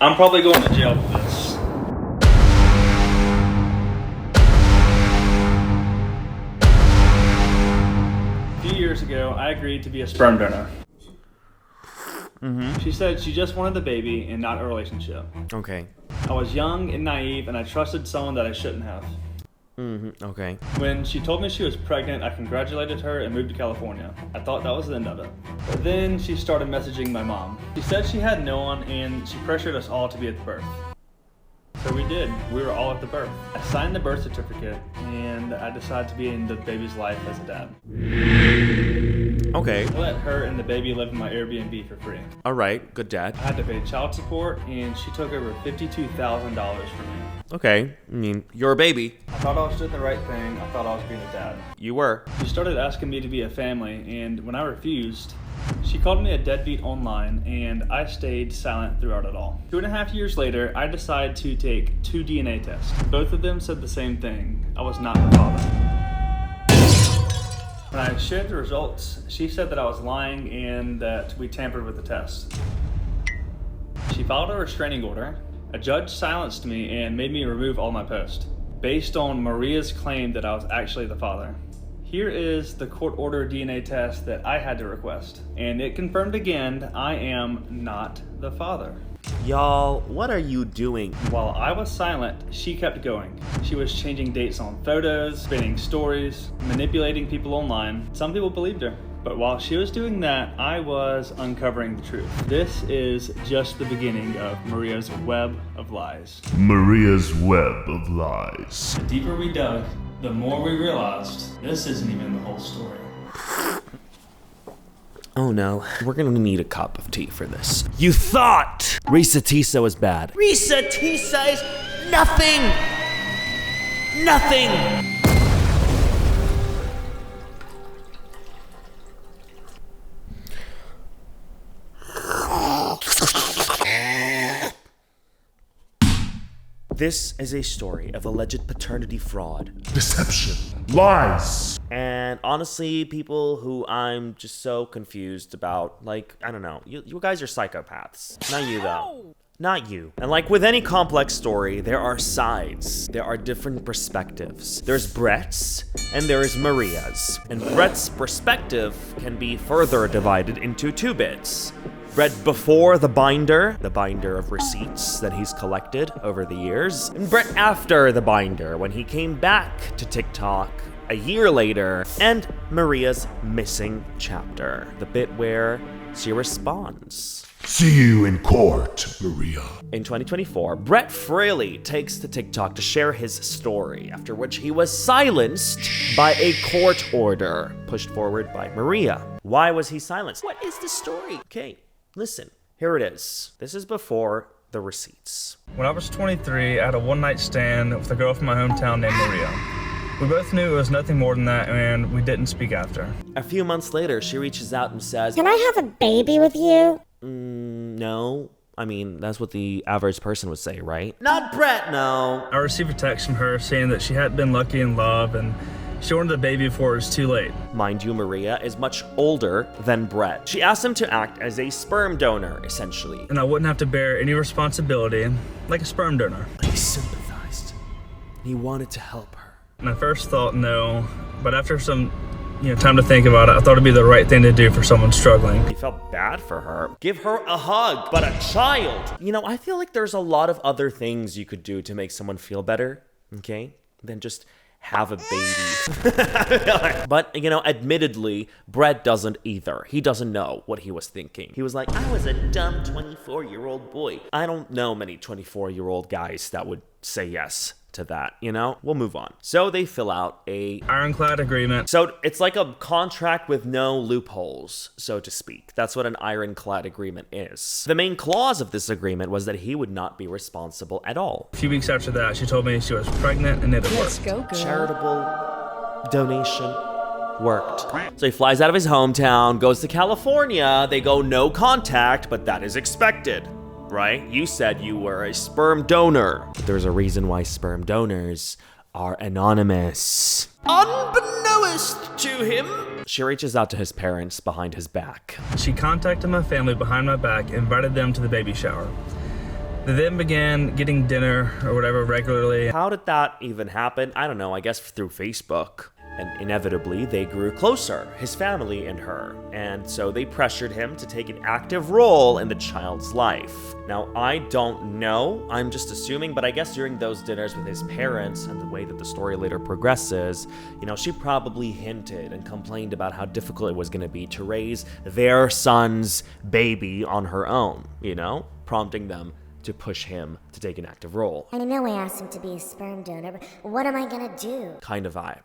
I'm probably going to jail for this. A few years ago, I agreed to be a sperm donor. She said she just wanted the baby and not a relationship. Okay. I was young and naive, and I trusted someone that I shouldn't have. Okay. When she told me she was pregnant, I congratulated her and moved to California. I thought that was the end of it. But then she started messaging my mom. She said she had no one, and she pressured us all to be at the birth. So we did. We were all at the birth. I signed the birth certificate, and I decided to be in the baby's life as a dad. Okay. I let her and the baby live in my Airbnb for free. All right. Good dad. I had to pay child support, and she took over $52,000 from me. Okay. I mean, you're a baby. I thought I was doing the right thing. I thought I was being a dad. You were. She started asking me to be a family, and when I refused, she called me a deadbeat online, and I stayed silent throughout it all. 2.5 years later, I decided to take 2 DNA tests. Both of them said the same thing. I was not the father. When I shared the results, she said that I was lying and that we tampered with the test. She filed a restraining order. A judge silenced me and made me remove all my posts, based on Maria's claim that I was actually the father. Here is the court-ordered DNA test that I had to request, and it confirmed again I am not the father. Y'all, what are you doing? While I was silent, she kept going. She was changing dates on photos, spinning stories, manipulating people online. Some people believed her. But while she was doing that, I was uncovering the truth. This is just the beginning of Maria's web of lies. Maria's web of lies. The deeper we dug, the more we realized this isn't even the whole story. Oh no, we're gonna need a cup of tea for this. You thought Risa Tisa was bad. Risa Tisa is nothing! Nothing! This is a story of alleged paternity fraud. Deception. Lies. And honestly, people who I'm just so confused about, like, I don't know, you guys are psychopaths. Not you, though. Not you. And like with any complex story, there are sides. There are different perspectives. There's Brett's and there is Maria's. And Brett's perspective can be further divided into 2 bits. Brett before the binder of receipts that he's collected over the years, and Brett after the binder when he came back to TikTok a year later, and Maria's missing chapter, the bit where she responds. See you in court, Maria. In 2024, Brett Fraley takes to TikTok to share his story, after which he was silenced by a court order pushed forward by Maria. Why was he silenced? What is the story? Okay, listen, here it is. This is before the receipts. When I was 23, I had a one-night stand with a girl from my hometown named Maria. We both knew it was nothing more than that, and we didn't speak after. A few months later, she reaches out and says, Can I have a baby with you? No. I mean, that's what the average person would say, right? Not Brett, no. I received a text from her saying that she hadn't been lucky in love, and she wanted a baby before it was too late. Mind you, Maria is much older than Brett. She asked him to act as a sperm donor, essentially. And I wouldn't have to bear any responsibility, like a sperm donor. He sympathized. He wanted to help her. And I first thought no, but after some time to think about it, I thought it'd be the right thing to do for someone struggling. He felt bad for her. Give her a hug, but a child. I feel like there's a lot of other things you could do to make someone feel better, okay, than just have a baby. But, admittedly, Brett doesn't either. He doesn't know what he was thinking. He was like, I was a dumb 24-year-old boy. I don't know many 24-year-old guys that would say yes to that, We'll move on. So they fill out a ironclad agreement. So it's like a contract with no loopholes, so to speak. That's what an ironclad agreement is. The main clause of this agreement was that he would not be responsible at all. A few weeks after that, she told me she was pregnant and it worked. Let's go, girl. Charitable donation worked. So he flies out of his hometown, goes to California. They go no contact, but that is expected. Right? You said you were a sperm donor. But there's a reason why sperm donors are anonymous. Unbeknownst to him, she reaches out to his parents behind his back. She contacted my family behind my back and invited them to the baby shower. They then began getting dinner or whatever regularly. How did that even happen? I don't know, I guess through Facebook. And inevitably, they grew closer, his family and her. And so they pressured him to take an active role in the child's life. Now, I don't know, I'm just assuming, but I guess during those dinners with his parents and the way that the story later progresses, she probably hinted and complained about how difficult it was going to be to raise their son's baby on her own, prompting them to push him to take an active role. I know I asked him to be a sperm donor, but what am I gonna do? Kind of vibe.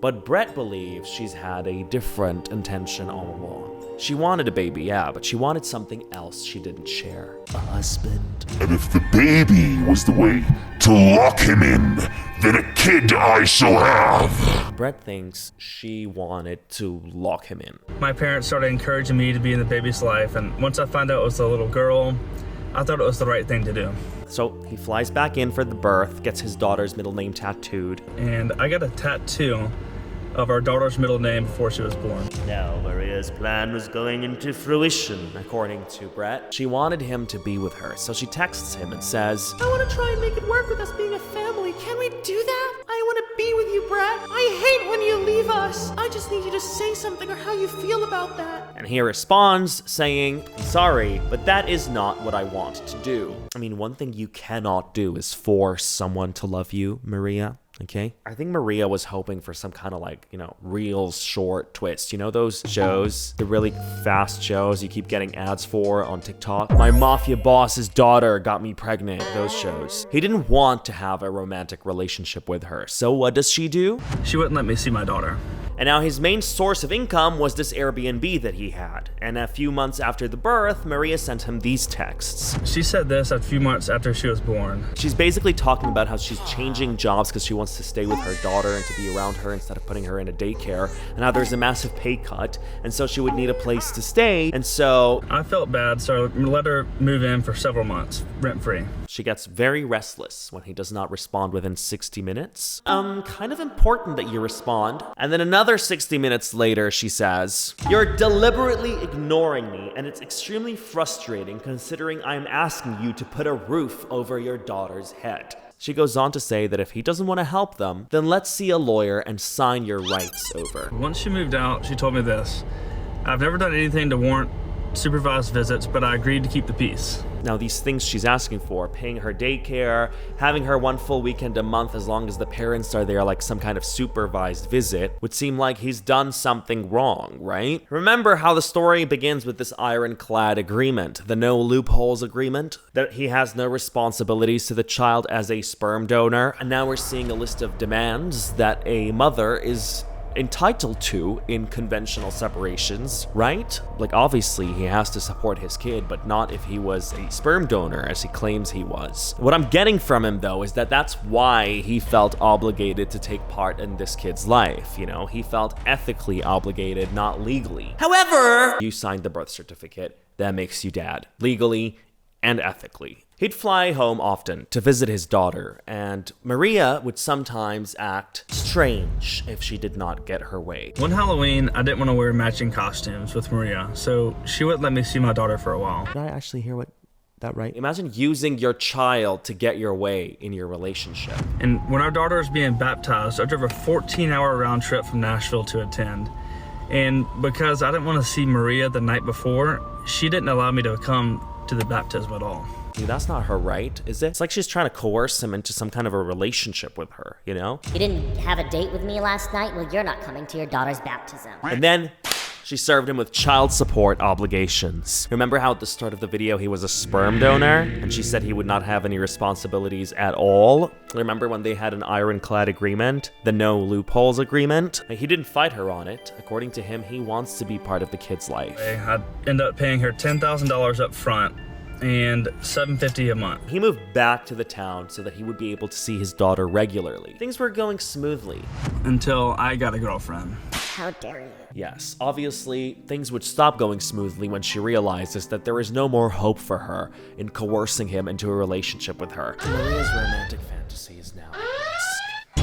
But Brett believes she's had a different intention all along. She wanted a baby, yeah, but she wanted something else she didn't share. A husband. And if the baby was the way to lock him in, then a kid I shall have. Brett thinks she wanted to lock him in. My parents started encouraging me to be in the baby's life, and once I found out it was a little girl, I thought it was the right thing to do. So he flies back in for the birth, gets his daughter's middle name tattooed. And I got a tattoo of our daughter's middle name before she was born. Now Maria's plan was going into fruition, according to Brett. She wanted him to be with her, so she texts him and says, I want to try and make it work with us being a family. Can we do that? I want to be with you, Brett. I hate when you leave us. I just need you to say something or how you feel about that. And he responds saying, sorry, but that is not what I want to do. I mean, one thing you cannot do is force someone to love you, Maria. Okay. I think Maria was hoping for some kind of real short twist. Those shows, the really fast shows you keep getting ads for on TikTok. My mafia boss's daughter got me pregnant. Those shows. He didn't want to have a romantic relationship with her. So what does she do? She wouldn't let me see my daughter. And now his main source of income was this Airbnb that he had. And a few months after the birth, Maria sent him these texts. She said this a few months after she was born. She's basically talking about how she's changing jobs because she wants to stay with her daughter and to be around her instead of putting her in a daycare. And now there's a massive pay cut. And so she would need a place to stay. And so I felt bad, so I let her move in for several months, rent-free. She gets very restless when he does not respond within 60 minutes. Kind of important that you respond. And then another 60 minutes later, she says, you're deliberately ignoring me, and it's extremely frustrating considering I'm asking you to put a roof over your daughter's head. She goes on to say that if he doesn't want to help them, then let's see a lawyer and sign your rights over. Once she moved out, she told me this. I've never done anything to warrant supervised visits, but I agreed to keep the peace. Now, these things she's asking for, paying her daycare, having her one full weekend a month as long as the parents are there, like some kind of supervised visit, would seem like he's done something wrong, right? Remember how the story begins with this ironclad agreement, the no loopholes agreement, that he has no responsibilities to the child as a sperm donor, and now we're seeing a list of demands that a mother is entitled to in conventional separations, right? Obviously he has to support his kid, but not if he was a sperm donor as he claims he was. What I'm getting from him though is that that's why he felt obligated to take part in this kid's life. He felt ethically obligated, not legally. However, you signed the birth certificate. That makes you dad, legally and ethically. He'd fly home often to visit his daughter, and Maria would sometimes act strange if she did not get her way. One Halloween, I didn't want to wear matching costumes with Maria, so she wouldn't let me see my daughter for a while. Did I actually hear that right? Imagine using your child to get your way in your relationship. And when our daughter was being baptized, I drove a 14-hour round trip from Nashville to attend. And because I didn't want to see Maria the night before, she didn't allow me to come to the baptism at all. Dude, that's not her right, is it? It's like she's trying to coerce him into some kind of a relationship with her, You didn't have a date with me last night? Well, you're not coming to your daughter's baptism. And then she served him with child support obligations. Remember how at the start of the video he was a sperm donor? And she said he would not have any responsibilities at all? Remember when they had an ironclad agreement? The no loopholes agreement? He didn't fight her on it. According to him, he wants to be part of the kid's life. I ended up paying her $10,000 up front and $750 a month. He moved back to the town so that he would be able to see his daughter regularly. Things were going smoothly. Until I got a girlfriend. How dare you? Yes, obviously, things would stop going smoothly when she realizes that there is no more hope for her in coercing him into a relationship with her. Maria's romantic fantasy is now at risk.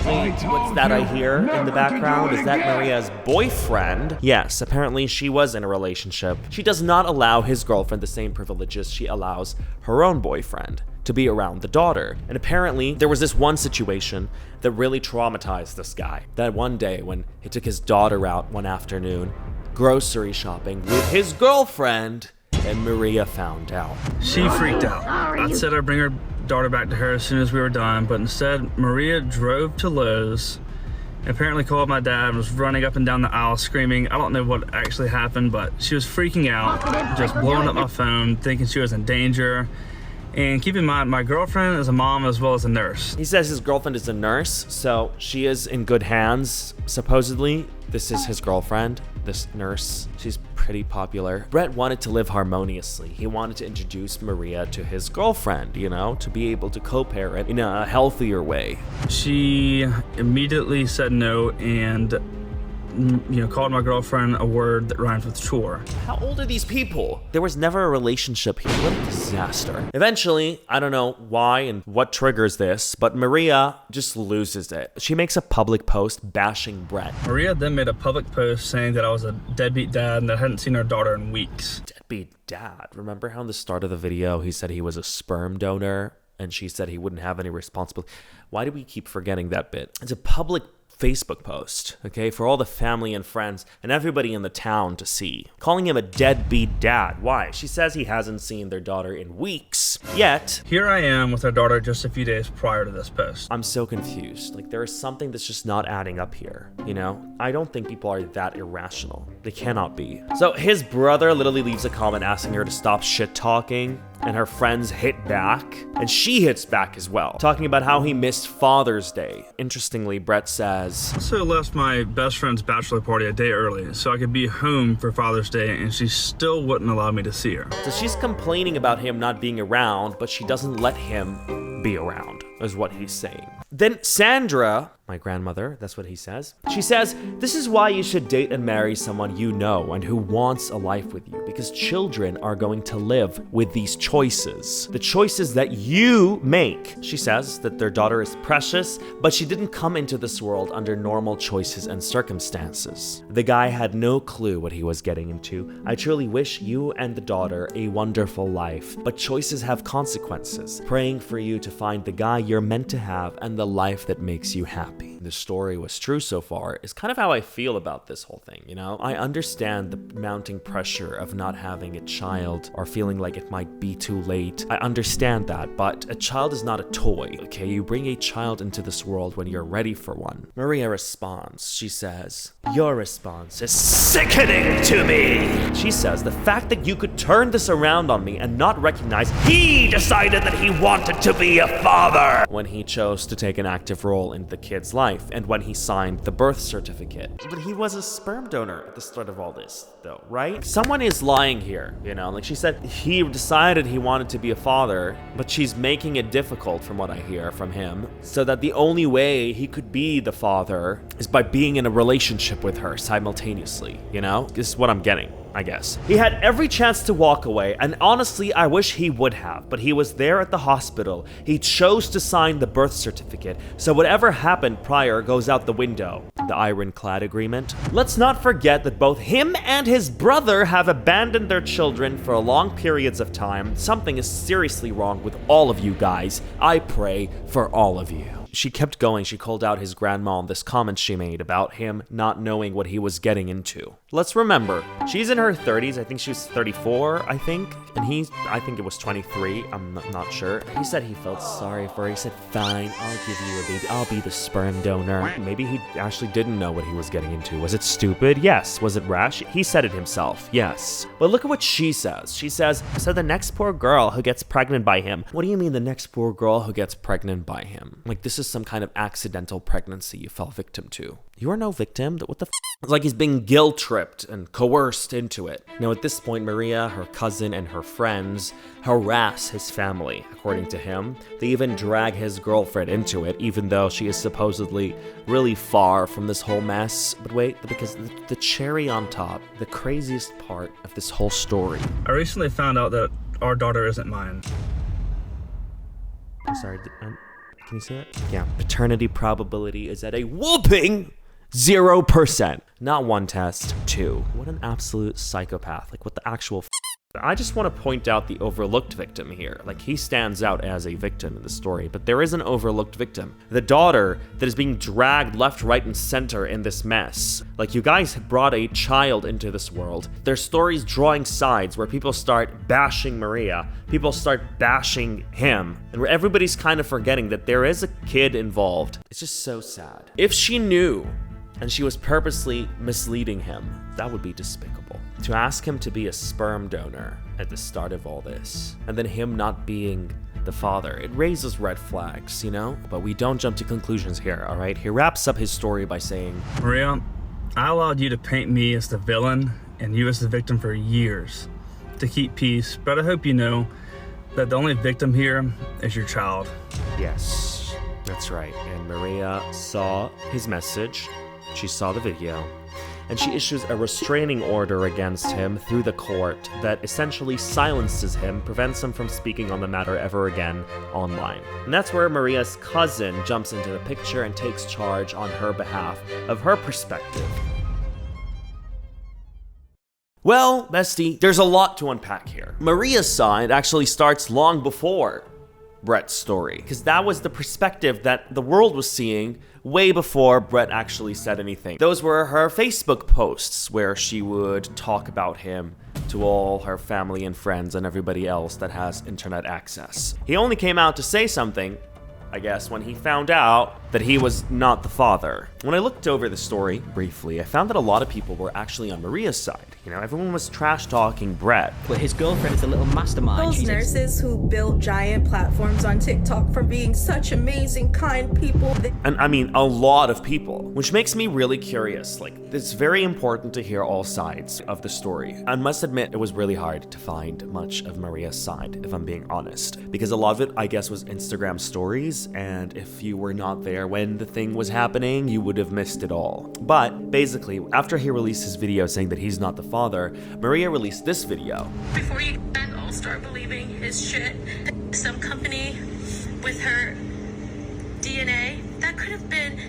Wait, what's that I hear in the background? Is that Maria's boyfriend? Yes, apparently she was in a relationship. She does not allow his girlfriend the same privileges she allows her own boyfriend. to be around the daughter. And apparently there was this one situation that really traumatized this guy. That one day when he took his daughter out one afternoon, grocery shopping with his girlfriend, and Maria found out. She freaked out. I said I'd bring her daughter back to her as soon as we were done, but instead Maria drove to Lowe's, apparently called my dad, and was running up and down the aisle screaming. I don't know what actually happened, but she was freaking out, just blowing up my phone, thinking she was in danger. And keep in mind, my girlfriend is a mom as well as a nurse. He says his girlfriend is a nurse, so she is in good hands, supposedly. This is his girlfriend, this nurse. She's pretty popular. Brett wanted to live harmoniously. He wanted to introduce Maria to his girlfriend, you know, to be able to co-parent in a healthier way. She immediately said no and, called my girlfriend a word that rhymes with chore. How old are these people? There was never a relationship here. What a disaster. Eventually, I don't know why and what triggers this, but Maria just loses it. She makes a public post bashing Brett. Maria then made a public post saying that I was a deadbeat dad and that I hadn't seen her daughter in weeks. Deadbeat dad. Remember how in the start of the video he said he was a sperm donor and she said he wouldn't have any responsibility? Why do we keep forgetting that bit? It's a public Facebook post, okay, for all the family and friends and everybody in the town to see. Calling him a deadbeat dad. Why? She says he hasn't seen their daughter in weeks. Yet, here I am with our daughter just a few days prior to this post. I'm so confused. Like, there is something that's just not adding up here, you know? I don't think people are that irrational. They cannot be. So his brother literally leaves a comment asking her to stop shit talking, and her friends hit back, and she hits back as well, talking about how he missed Father's Day. Interestingly, Brett says, I also left my best friend's bachelor party a day early so I could be home for Father's Day, and she still wouldn't allow me to see her. So she's complaining about him not being around, but she doesn't let him be around, is what he's saying. Then Sandra, my grandmother, that's what he says. She says, this is why you should date and marry someone you know and who wants a life with you, because children are going to live with these choices. The choices that you make. She says that their daughter is precious, but she didn't come into this world under normal choices and circumstances. The guy had no clue what he was getting into. I truly wish you and the daughter a wonderful life, but choices have consequences. Praying for you to find the guy you're meant to have and the life that makes you happy. The story was true so far is kind of how I feel about this whole thing, you know? I understand the mounting pressure of not having a child or feeling like it might be too late. I understand that, but a child is not a toy, okay? You bring a child into this world when you're ready for one. Maria responds. She says, your response is sickening to me. She says, the fact that you could turn this around on me and not recognize he decided that he wanted to be a father when he chose to take an active role in the kid's life and when he signed the birth certificate. But he was a sperm donor at the start of all this, though, right? Someone is lying here, you know? Like she said, he decided he wanted to be a father, but she's making it difficult from what I hear from him, so that the only way he could be the father is by being in a relationship with her simultaneously, you know? This is what I'm getting, I guess. He had every chance to walk away, and honestly, I wish he would have, but he was there at the hospital. He chose to sign the birth certificate, so whatever happened prior goes out the window. The ironclad agreement. Let's not forget that both him and his brother have abandoned their children for long periods of time. Something is seriously wrong with all of you guys. I pray for all of you. She kept going. She called out his grandma on this comment she made about him not knowing what he was getting into. Let's remember, she's in her 30s. I think she was 34, I think. And I think it was 23. I'm not sure. He said he felt sorry for her. He said, fine, I'll give you a baby. I'll be the sperm donor. Maybe he actually didn't know what he was getting into. Was it stupid? Yes. Was it rash? He said it himself. Yes. But look at what she says. She says, so the next poor girl who gets pregnant by him. What do you mean the next poor girl who gets pregnant by him? Like, this is some kind of accidental pregnancy you fell victim to. You are no victim. What the It's like he's being guilt-tripped and coerced into it. Now, at this point, Maria, her cousin, and her friends harass his family, according to him. They even drag his girlfriend into it, even though she is supposedly really far from this whole mess. But wait, because the cherry on top, the craziest part of this whole story. I recently found out that our daughter isn't mine. I'm sorry, can you say it? Yeah. Paternity probability is at a whooping 0%. Not one test, two. What an absolute psychopath. Like, what the actual I just want to point out the overlooked victim here. Like, he stands out as a victim in the story, but there is an overlooked victim. The daughter that is being dragged left, right, and center in this mess. Like, you guys brought a child into this world. There's stories drawing sides where people start bashing Maria, people start bashing him, and where everybody's kind of forgetting that there is a kid involved. It's just so sad. If she knew and she was purposely misleading him, that would be despicable. To ask him to be a sperm donor at the start of all this, and then him not being the father, it raises red flags, you know? But we don't jump to conclusions here, all right? He wraps up his story by saying, Maria, I allowed you to paint me as the villain and you as the victim for years to keep peace, but I hope you know that the only victim here is your child. yes, that's right. And Maria saw his message, she saw the video, and she issues a restraining order against him through the court that essentially silences him, prevents him from speaking on the matter ever again online. And that's where Maria's cousin jumps into the picture and takes charge on her behalf of her perspective. Well, bestie, there's a lot to unpack here. Maria's side actually starts long before Brett's story, because that was the perspective that the world was seeing way before Brett actually said anything. Those were her Facebook posts where she would talk about him to all her family and friends and everybody else that has internet access. He only came out to say something, I guess, when he found out that he was not the father. When I looked over the story briefly, I found that a lot of people were actually on Maria's side. You know, everyone was trash talking Brett. But his girlfriend is a little mastermind. Those nurses who built giant platforms on TikTok for being such amazing, kind people. And I mean, a lot of people, which makes me really curious. Like, it's very important to hear all sides of the story. I must admit, it was really hard to find much of Maria's side, if I'm being honest, because a lot of it, I guess, was Instagram stories, and if you were not there when the thing was happening, you would have missed it all. But basically, after he released his video saying that he's not the father, Maria released this video. Before you all start believing his shit, some company with her DNA, that could have been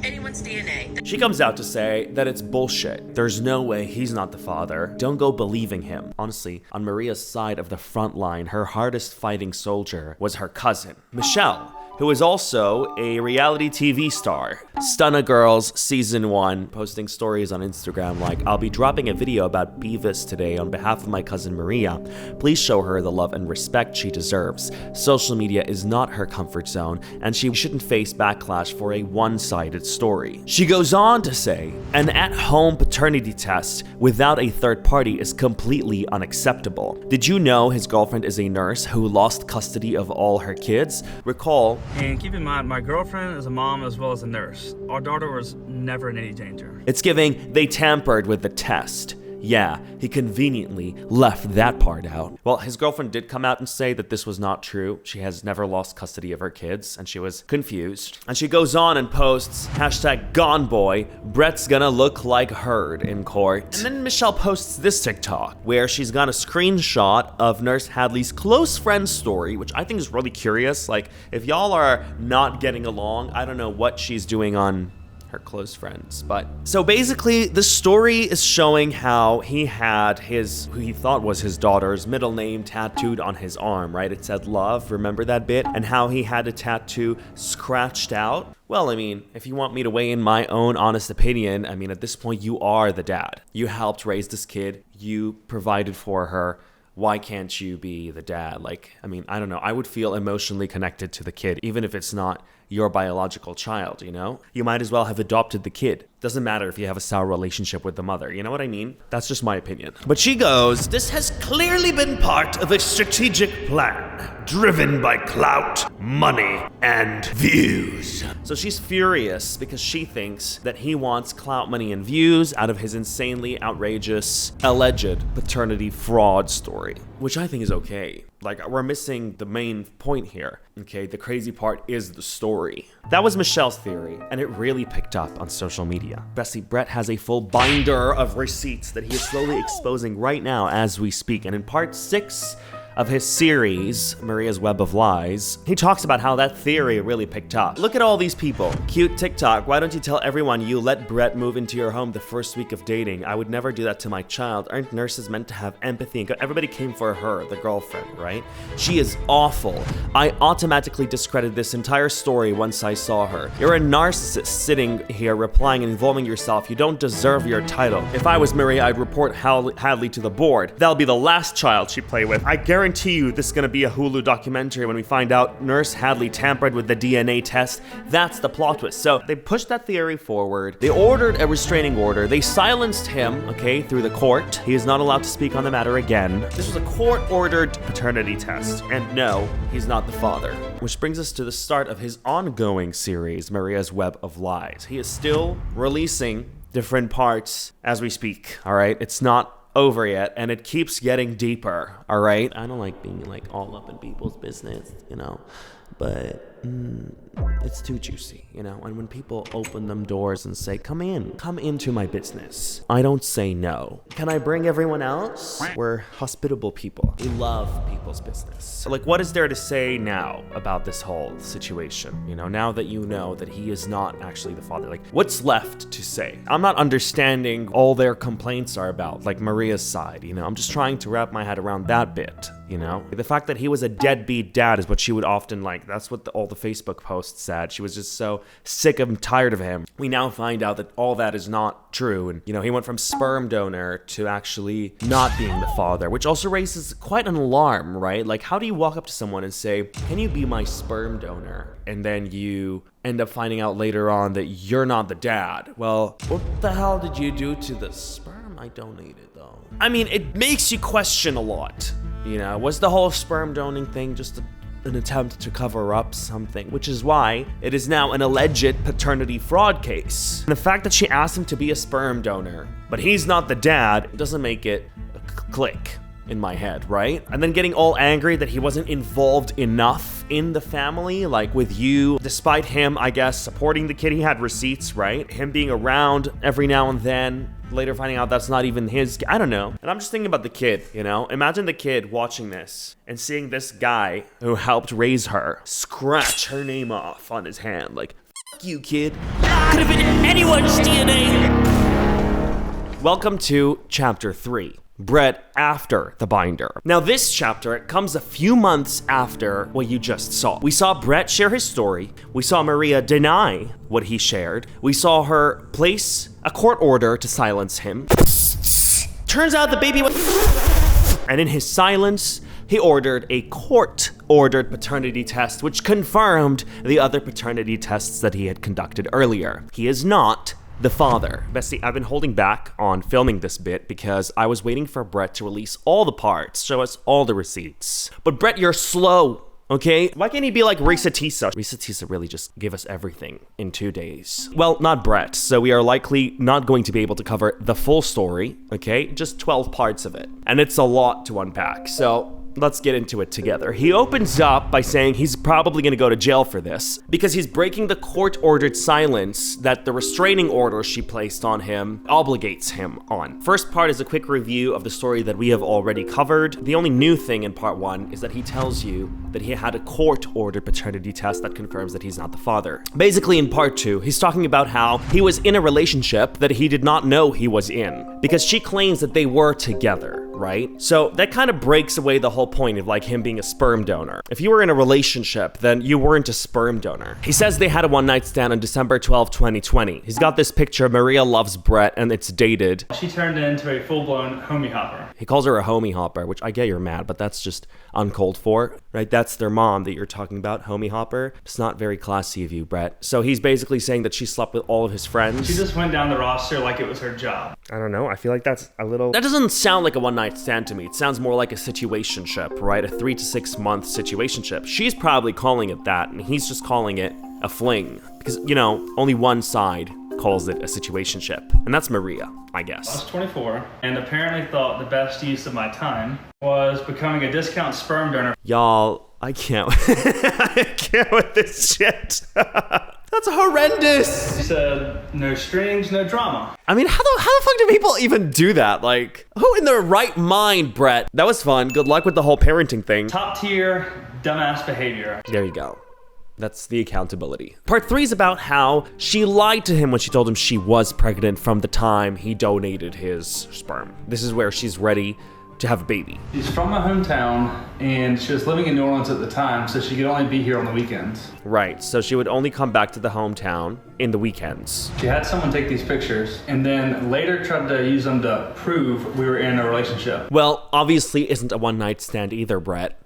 anyone's DNA. She comes out to say that it's bullshit. There's no way he's not the father. Don't go believing him. Honestly, on Maria's side of the front line, her hardest fighting soldier was her cousin, Michelle, who is also a reality TV star. Stunna Girls Season 1, posting stories on Instagram like, I'll be dropping a video about Beavis today on behalf of my cousin Maria. Please show her the love and respect she deserves. Social media is not her comfort zone, and she shouldn't face backlash for a one-sided story. She goes on to say, an at-home paternity test without a third party is completely unacceptable. Did you know his girlfriend is a nurse who lost custody of all her kids? Recall, And keep in mind, my girlfriend is a mom as well as a nurse. Our daughter was never in any danger. it's giving they tampered with the test. Yeah, he conveniently left that part out. Well, his girlfriend did come out and say that this was not true. She has never lost custody of her kids, and she was confused. And she goes on and posts, #GoneBoy, Brett's gonna look like herd in court. And then Michelle posts this TikTok, where she's got a screenshot of Nurse Hadley's close friend story, which I think is really curious. Like, if y'all are not getting along, I don't know what she's doing on her close friends. But so basically the story is showing how he had his, who he thought was his daughter's middle name tattooed on his arm, right? It said love, remember that bit? And how he had a tattoo scratched out. Well, I mean, if you want me to weigh in my own honest opinion, I mean, at this point you are the dad. You helped raise this kid, you provided for her. Why can't you be the dad? Like, I mean, I don't know. I would feel emotionally connected to the kid, even if it's not your biological child, you know? You might as well have adopted the kid. Doesn't matter if you have a sour relationship with the mother, you know what I mean? That's just my opinion. But she goes, this has clearly been part of a strategic plan, driven by clout, money, and views. So she's furious because she thinks that he wants clout, money, and views out of his insanely outrageous, alleged paternity fraud story, which I think is okay. Like, we're missing the main point here, okay? The crazy part is the story. That was Michelle's theory, and it really picked up on social media. Bessie, Brett has a full binder of receipts that he is slowly exposing right now as we speak. And in part 6 of his series, Maria's Web of Lies, he talks about how that theory really picked up. Look at all these people. Cute TikTok, why don't you tell everyone you let Brett move into your home the first week of dating? I would never do that to my child. Aren't nurses meant to have empathy? And everybody came for her, the girlfriend, right? She is awful. I automatically discredited this entire story once I saw her. You're a narcissist sitting here replying and involving yourself. You don't deserve your title. If I was Maria, I'd report Hadley to the board. That'll be the last child she played with. I guarantee you this is gonna be a Hulu documentary when we find out Nurse Hadley tampered with the DNA test. That's the plot twist. So they pushed that theory forward. They ordered a restraining order. They silenced him, okay, through the court. He is not allowed to speak on the matter again. This was a court-ordered paternity test. And no, he's not the father. Which brings us to the start of his ongoing series, Maria's Web of Lies. He is still releasing different parts as we speak, all right? It's not over yet, and it keeps getting deeper, all right? I don't like being like all up in people's business, you know, but it's too juicy, you know? And when people open them doors and say, come into my business, I don't say no. Can I bring everyone else? We're hospitable people. We love people's business. So, like, what is there to say now about this whole situation? You know, now that you know that he is not actually the father, like, what's left to say? I'm not understanding all their complaints are about, like Maria's side, you know? I'm just trying to wrap my head around that bit, you know? The fact that he was a deadbeat dad is what she would often like. That's what all the Facebook posts said. She was just so sick and tired of him. We now find out that all that is not true. And, you know, he went from sperm donor to actually not being the father, which also raises quite an alarm, right? Like, how do you walk up to someone and say, can you be my sperm donor? And then you end up finding out later on that you're not the dad. Well, what the hell did you do to the sperm I donated, though? I mean, it makes you question a lot. You know, was the whole sperm donating thing just an attempt to cover up something, which is why it is now an alleged paternity fraud case. And the fact that she asked him to be a sperm donor, but he's not the dad, doesn't make it click in my head, right? And then getting all angry that he wasn't involved enough in the family, like with you, despite him, I guess, supporting the kid. He had receipts, right? Him being around every now and then, later finding out that's not even his, I don't know. And I'm just thinking about the kid, you know? Imagine the kid watching this and seeing this guy who helped raise her scratch her name off on his hand, like, fuck you, kid. Could have been anyone's DNA. Welcome to Chapter 3. Brett after the binder. Now this chapter, it comes a few months after what you just saw. We saw Brett share his story. We saw Maria deny what he shared. We saw her place a court order to silence him. Turns out the baby was... And in his silence, he ordered a court-ordered paternity test, which confirmed the other paternity tests that he had conducted earlier. He is not the father. Bestie, I've been holding back on filming this bit because I was waiting for Brett to release all the parts, show us all the receipts. But Brett, you're slow, okay? Why can't he be like Risa Tisa? Risa Tisa really just gave us everything in 2 days. Well, not Brett, so we are likely not going to be able to cover the full story, okay? Just 12 parts of it. And it's a lot to unpack, so let's get into it together. He opens up by saying he's probably going to go to jail for this because he's breaking the court-ordered silence that the restraining order she placed on him obligates him on. First part is a quick review of the story that we have already covered. The only new thing in part 1 is that he tells you that he had a court-ordered paternity test that confirms that he's not the father. Basically, in part 2, he's talking about how he was in a relationship that he did not know he was in because she claims that they were together, right? So that kind of breaks away the whole point of like him being a sperm donor. If you were in a relationship, then you weren't a sperm donor. He says they had a one-night stand on December 12, 2020. He's got this picture, Maria loves Brett, and it's dated. She turned into a full-blown homie hopper. He calls her a homie hopper, which I get you're mad, but that's just uncalled for, right? That's their mom that you're talking about, homie hopper. It's not very classy of you, Brett. So he's basically saying that she slept with all of his friends. She just went down the roster like it was her job. I don't know. I feel like that's a little... That doesn't sound like a one-night stand to me. It sounds more like a situationship, right? A 3 to 6 month situationship. She's probably calling it that, and he's just calling it a fling. Because, you know, only one side calls it a situationship. And that's Maria, I guess. I was 24, and apparently thought the best use of my time was becoming a discount sperm donor. Y'all, I can't. I can't with this shit. That's That's horrendous. She said, no strings, no drama. I mean, how the fuck do people even do that? Like, who in their right mind, Brett? That was fun. Good luck with the whole parenting thing. Top tier, dumbass behavior. There you go. That's the accountability. Part 3 is about how she lied to him when she told him she was pregnant from the time he donated his sperm. This is where she's ready to have a baby. She's from my hometown, and she was living in New Orleans at the time, so she could only be here on the weekends. Right, so she would only come back to the hometown in the weekends. She had someone take these pictures, and then later tried to use them to prove we were in a relationship. Well, obviously isn't a one-night stand either, Brett.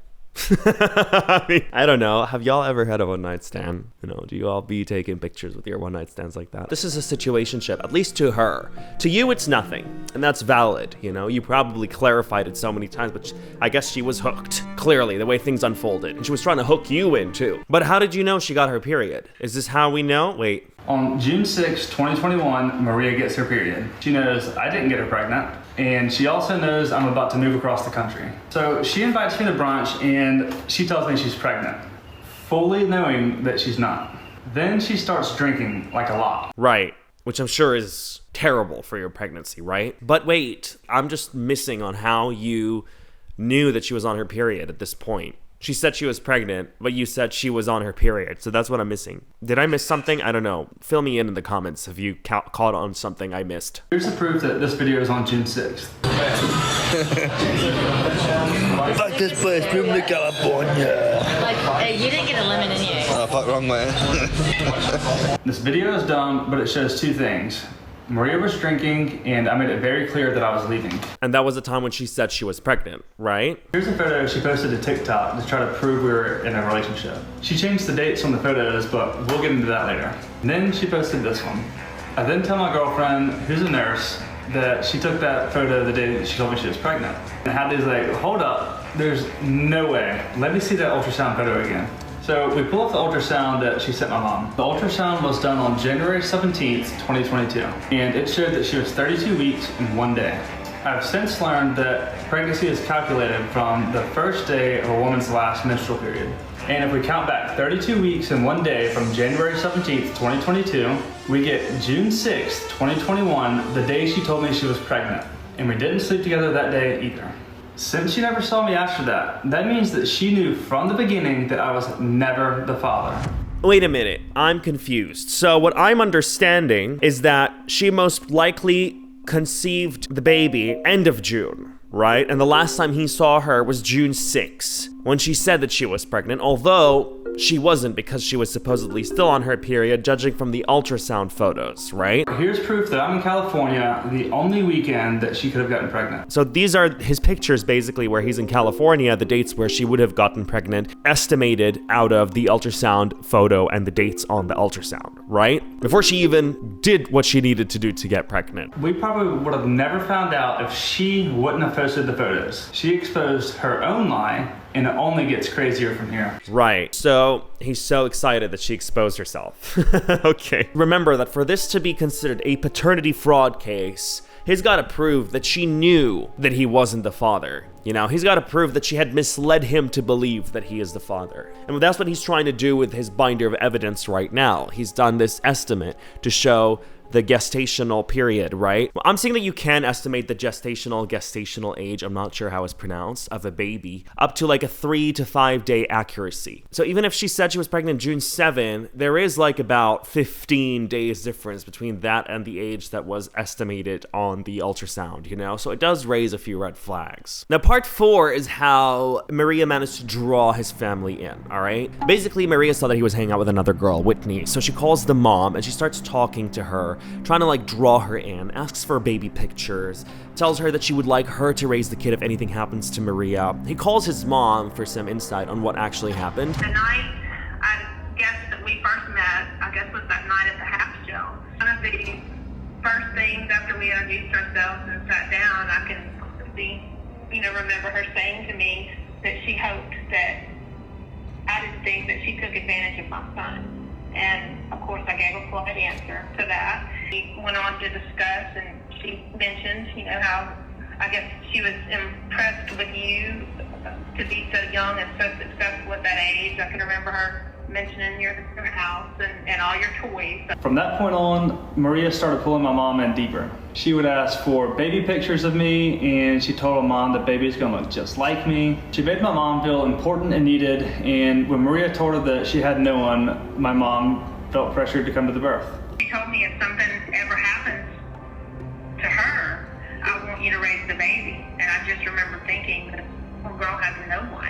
I mean, I don't know. Have y'all ever had a one-night stand? You know, do you all be taking pictures with your one-night stands like that? This is a situationship, at least to her. To you, it's nothing, and that's valid. You know, you probably clarified it so many times, but I guess she was hooked. Clearly, the way things unfolded, and she was trying to hook you in too. But how did you know she got her period? Is this how we know? Wait. On June 6, 2021, Maria gets her period. She knows I didn't get her pregnant, and she also knows I'm about to move across the country. So she invites me to brunch, and she tells me she's pregnant, fully knowing that she's not. Then she starts drinking, like a lot. Right, which I'm sure is terrible for your pregnancy, right? But wait, I'm just missing on how you knew that she was on her period at this point. She said she was pregnant, but you said she was on her period, so that's what I'm missing. Did I miss something? I don't know. Fill me in the comments if you caught on something I missed. Here's the proof that this video is on June 6th. Fuck this place, bring me to California. Like, you didn't get a lemon in you. Oh, fuck, wrong way. This video is dumb, but it shows two things. Maria was drinking, and I made it very clear that I was leaving. And that was the time when she said she was pregnant, right? Here's a photo she posted to TikTok to try to prove we were in a relationship. She changed the dates on the photos, but we'll get into that later. And then she posted this one. I then tell my girlfriend, who's a nurse, that she took that photo the day she told me she was pregnant. And had these like, hold up, there's no way. Let me see that ultrasound photo again. So we pull up the ultrasound that she sent my mom. The ultrasound was done on January 17th, 2022, and it showed that she was 32 weeks and 1 day. I've since learned that pregnancy is calculated from the first day of a woman's last menstrual period. And if we count back 32 weeks and 1 day from January 17th, 2022, we get June 6th, 2021, the day she told me she was pregnant. And we didn't sleep together that day either. Since she never saw me after that, that means that she knew from the beginning that I was never the father. Wait a minute, I'm confused. So what I'm understanding is that she most likely conceived the baby end of June, right? And the last time he saw her was June 6, when she said that she was pregnant, although she wasn't because she was supposedly still on her period, judging from the ultrasound photos, right? Here's proof that I'm in California the only weekend that she could have gotten pregnant. So these are his pictures basically where he's in California, the dates where she would have gotten pregnant, estimated out of the ultrasound photo and the dates on the ultrasound, right? Before she even did what she needed to do to get pregnant. We probably would have never found out if she wouldn't have posted the photos. She exposed her own lie, and it only gets crazier from here. Right, so he's so excited that she exposed herself. Okay. Remember that for this to be considered a paternity fraud case, he's got to prove that she knew that he wasn't the father. You know, he's got to prove that she had misled him to believe that he is the father. And that's what he's trying to do with his binder of evidence right now. He's done this estimate to show the gestational period, right? Well, I'm saying that you can estimate the gestational age, I'm not sure how it's pronounced, of a baby, up to like a 3 to 5 day accuracy. So even if she said she was pregnant June 7, there is like about 15 days difference between that and the age that was estimated on the ultrasound, you know? So it does raise a few red flags. Now, part 4 is how Maria managed to draw his family in, all right? Basically, Maria saw that he was hanging out with another girl, Whitney, so she calls the mom and she starts talking to her, trying to like draw her in, asks for baby pictures, tells her that she would like her to raise the kid if anything happens to Maria. He calls his mom for some insight on what actually happened. The night, I guess that we first met, I guess was that night at the half show. One of the first things after we introduced ourselves and sat down, I can remember her saying to me that she hoped that I didn't think that she took advantage of my son. And of course I gave a polite answer to that. We went on to discuss, and she mentioned, how I guess she was impressed with you to be so young and so successful at that age. I can remember her mentioning your house and all your toys. From that point on, Maria started pulling my mom in deeper. She would ask for baby pictures of me, and she told my mom that baby's gonna look just like me. She made my mom feel important and needed, and when Maria told her that she had no one, my mom felt pressured to come to the birth. She told me if something ever happens to her, I want you to raise the baby. And I just remember thinking that poor girl has no one.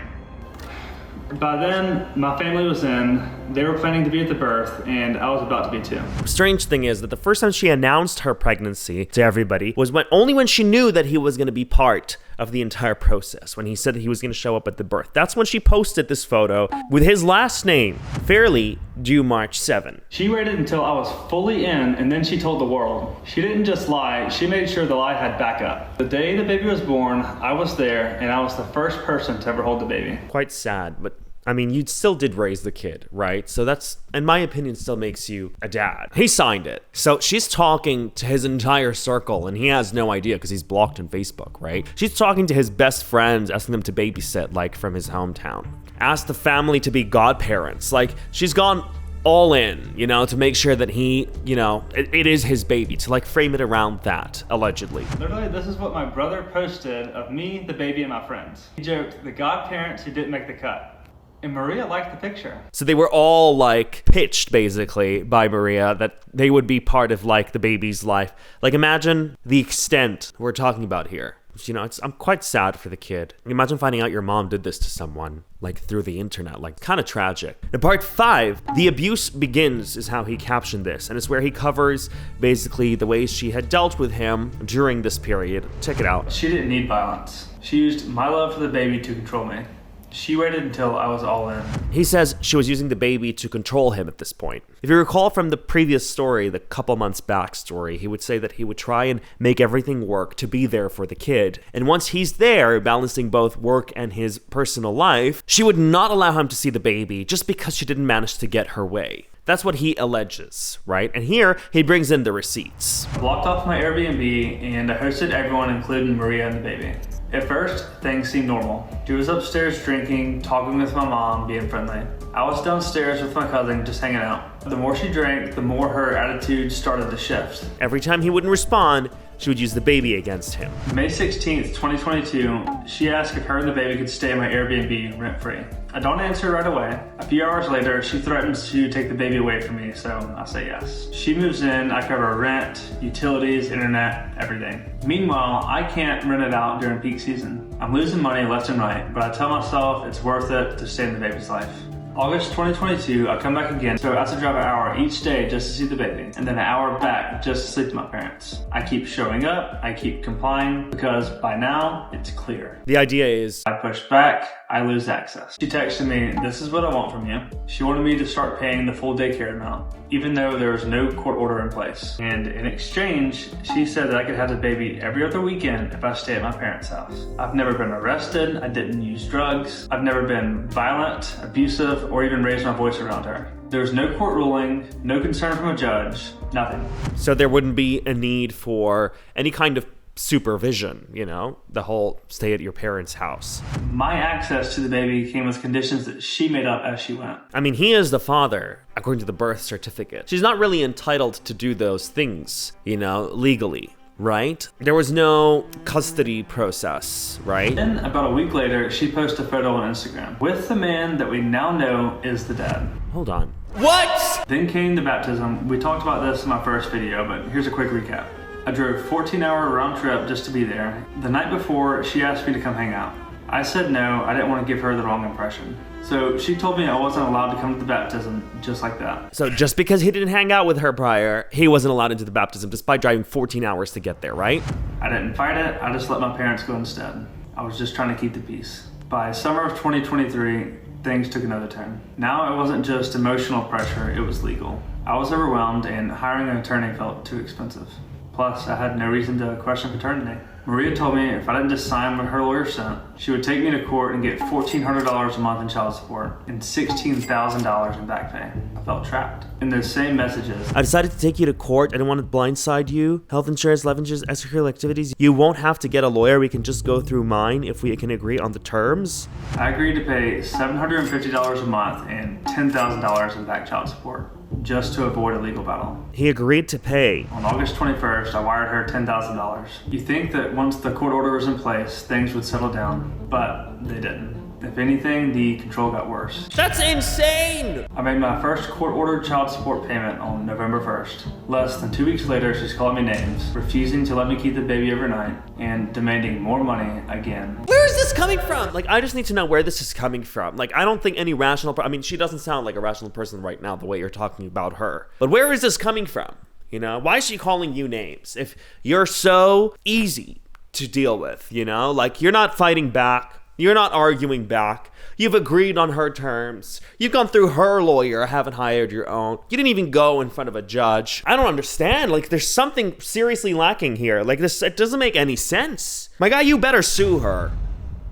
By then, my family was in, they were planning to be at the birth, and I was about to be too. Strange thing is that the first time she announced her pregnancy to everybody was only when she knew that he was going to be part of the entire process, when he said that he was going to show up at the birth. That's when she posted this photo with his last name, fairly due March 7. She waited until I was fully in, and then she told the world. She didn't just lie, she made sure the lie had backup. The day the baby was born, I was there, and I was the first person to ever hold the baby. Quite sad, but I mean, you still did raise the kid, right? So that's, in my opinion, still makes you a dad. He signed it. So she's talking to his entire circle, and he has no idea because he's blocked on Facebook, right? She's talking to his best friends, asking them to babysit, like, from his hometown. Asked the family to be godparents. Like, she's gone all in, you know, to make sure that he, you know, it is his baby, to like frame it around that, allegedly. Literally, this is what my brother posted of me, the baby, and my friends. He joked, the godparents who didn't make the cut. And Maria liked the picture. So they were all like pitched basically by Maria that they would be part of like the baby's life. Like imagine the extent we're talking about here. You know, I'm quite sad for the kid. Imagine finding out your mom did this to someone, like through the internet, like kind of tragic. In part 5, the abuse begins is how he captioned this, and it's where he covers basically the ways she had dealt with him during this period. Check it out. She didn't need violence. She used my love for the baby to control me. She waited until I was all in. He says she was using the baby to control him at this point. If you recall from the previous story, the couple months back story, he would say that he would try and make everything work to be there for the kid. And once he's there, balancing both work and his personal life, she would not allow him to see the baby just because she didn't manage to get her way. That's what he alleges, right? And here, he brings in the receipts. I blocked off my Airbnb and I hosted everyone, including Maria and the baby. At first, things seemed normal. She was upstairs drinking, talking with my mom, being friendly. I was downstairs with my cousin, just hanging out. The more she drank, the more her attitude started to shift. Every time he wouldn't respond, she would use the baby against him. May 16th, 2022, she asked if her and the baby could stay in my Airbnb rent-free. I don't answer right away. A few hours later, she threatens to take the baby away from me, so I say yes. She moves in, I cover rent, utilities, internet, everything. Meanwhile, I can't rent it out during peak season. I'm losing money left and right, but I tell myself it's worth it to stay in the baby's life. August 2022, I come back again, so I have to drive an hour each day just to see the baby, and then an hour back just to sleep with my parents. I keep showing up, I keep complying, because by now, it's clear. The idea is, I push back, I lose access. She texted me, this is what I want from you. She wanted me to start paying the full daycare amount, even though there was no court order in place. And in exchange, she said that I could have the baby every other weekend if I stay at my parents' house. I've never been arrested, I didn't use drugs, I've never been violent, abusive, or even raised my voice around her. There was no court ruling, no concern from a judge, nothing. So there wouldn't be a need for any kind of supervision, you know, the whole stay at your parents' house. My access to the baby came with conditions that she made up as she went. I mean, he is the father, according to the birth certificate. She's not really entitled to do those things, you know, legally, right? There was no custody process, right? Then, about a week later, she posted a photo on Instagram with the man that we now know is the dad. Hold on. What? Then came the baptism. We talked about this in my first video, but here's a quick recap. I drove a 14-hour round trip just to be there. The night before, she asked me to come hang out. I said no, I didn't want to give her the wrong impression. So she told me I wasn't allowed to come to the baptism, just like that. So just because he didn't hang out with her prior, he wasn't allowed into the baptism despite driving 14 hours to get there, right? I didn't fight it, I just let my parents go instead. I was just trying to keep the peace. By summer of 2023, things took another turn. Now it wasn't just emotional pressure, it was legal. I was overwhelmed and hiring an attorney felt too expensive. Plus, I had no reason to question paternity. Maria told me if I didn't just sign what her lawyer sent, she would take me to court and get $1,400 a month in child support and $16,000 in back pay. felt trapped. In those same messages, I decided to take you to court. I didn't want to blindside you. Health insurance, life insurance, extracurricular activities. You won't have to get a lawyer. We can just go through mine if we can agree on the terms. I agreed to pay $750 a month and $10,000 in back child support, just to avoid a legal battle. He agreed to pay. On August 21st, I wired her $10,000. You think that once the court order was in place, things would settle down, but they didn't. If anything, the control got worse. That's insane! I made my first court-ordered child support payment on November 1st. Less than 2 weeks later, she's calling me names, refusing to let me keep the baby overnight, and demanding more money again. Where is this coming from? Like, I just need to know where this is coming from. Like, I don't think any rational I mean, she doesn't sound like a rational person right now, the way you're talking about her. But where is this coming from? You know, why is she calling you names? If you're so easy to deal with, you know? Like, you're not fighting back. You're not arguing back. You've agreed on her terms. You've gone through her lawyer, haven't hired your own. You didn't even go in front of a judge. I don't understand. Like, there's something seriously lacking here. Like, this, it doesn't make any sense. My guy, you better sue her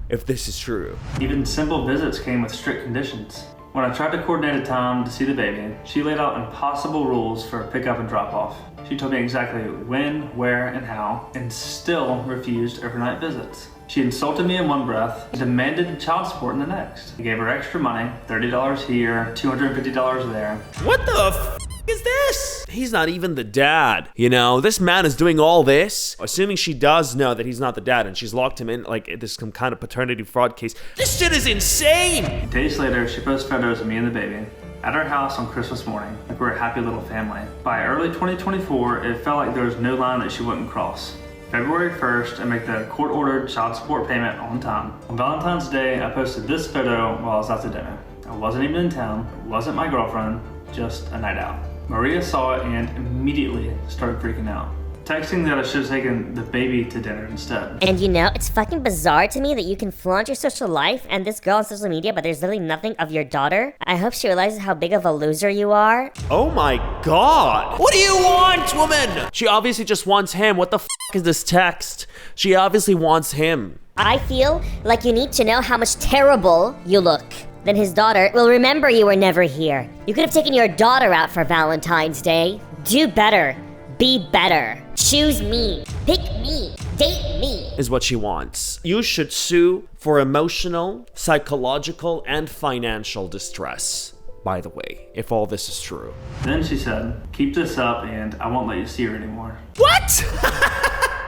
if this is true. Even simple visits came with strict conditions. When I tried to coordinate a time to see the baby, she laid out impossible rules for pickup and drop off. She told me exactly when, where, and how, and still refused overnight visits. She insulted me in one breath and demanded child support in the next. I gave her extra money, $30 here, $250 there. What the f is this? He's not even the dad. You know, this man is doing all this, assuming she does know that he's not the dad and she's locked him in like this some kind of paternity fraud case. This shit is insane! Days later, she posted photos of me and the baby at our house on Christmas morning, like we're a happy little family. By early 2024, it felt like there was no line that she wouldn't cross. February 1st, I make the court-ordered child support payment on time. On Valentine's Day, I posted this photo while I was out to dinner. I wasn't even in town, it wasn't my girlfriend, just a night out. Maria saw it and immediately started freaking out, texting that I should have taken the baby to dinner instead. And you know, it's fucking bizarre to me that you can flaunt your social life and this girl on social media, but there's literally nothing of your daughter. I hope she realizes how big of a loser you are. Oh my god. What do you want, woman? She obviously just wants him. What the f is this text? She obviously wants him. I feel like you need to know how much terrible you look. Then his daughter will remember you were never here. You could have taken your daughter out for Valentine's Day. Do better. Be better. Choose me. Pick me. Date me. Is what she wants. You should sue for emotional, psychological, and financial distress, by the way, if all this is true. Then she said, keep this up and I won't let you see her anymore. What?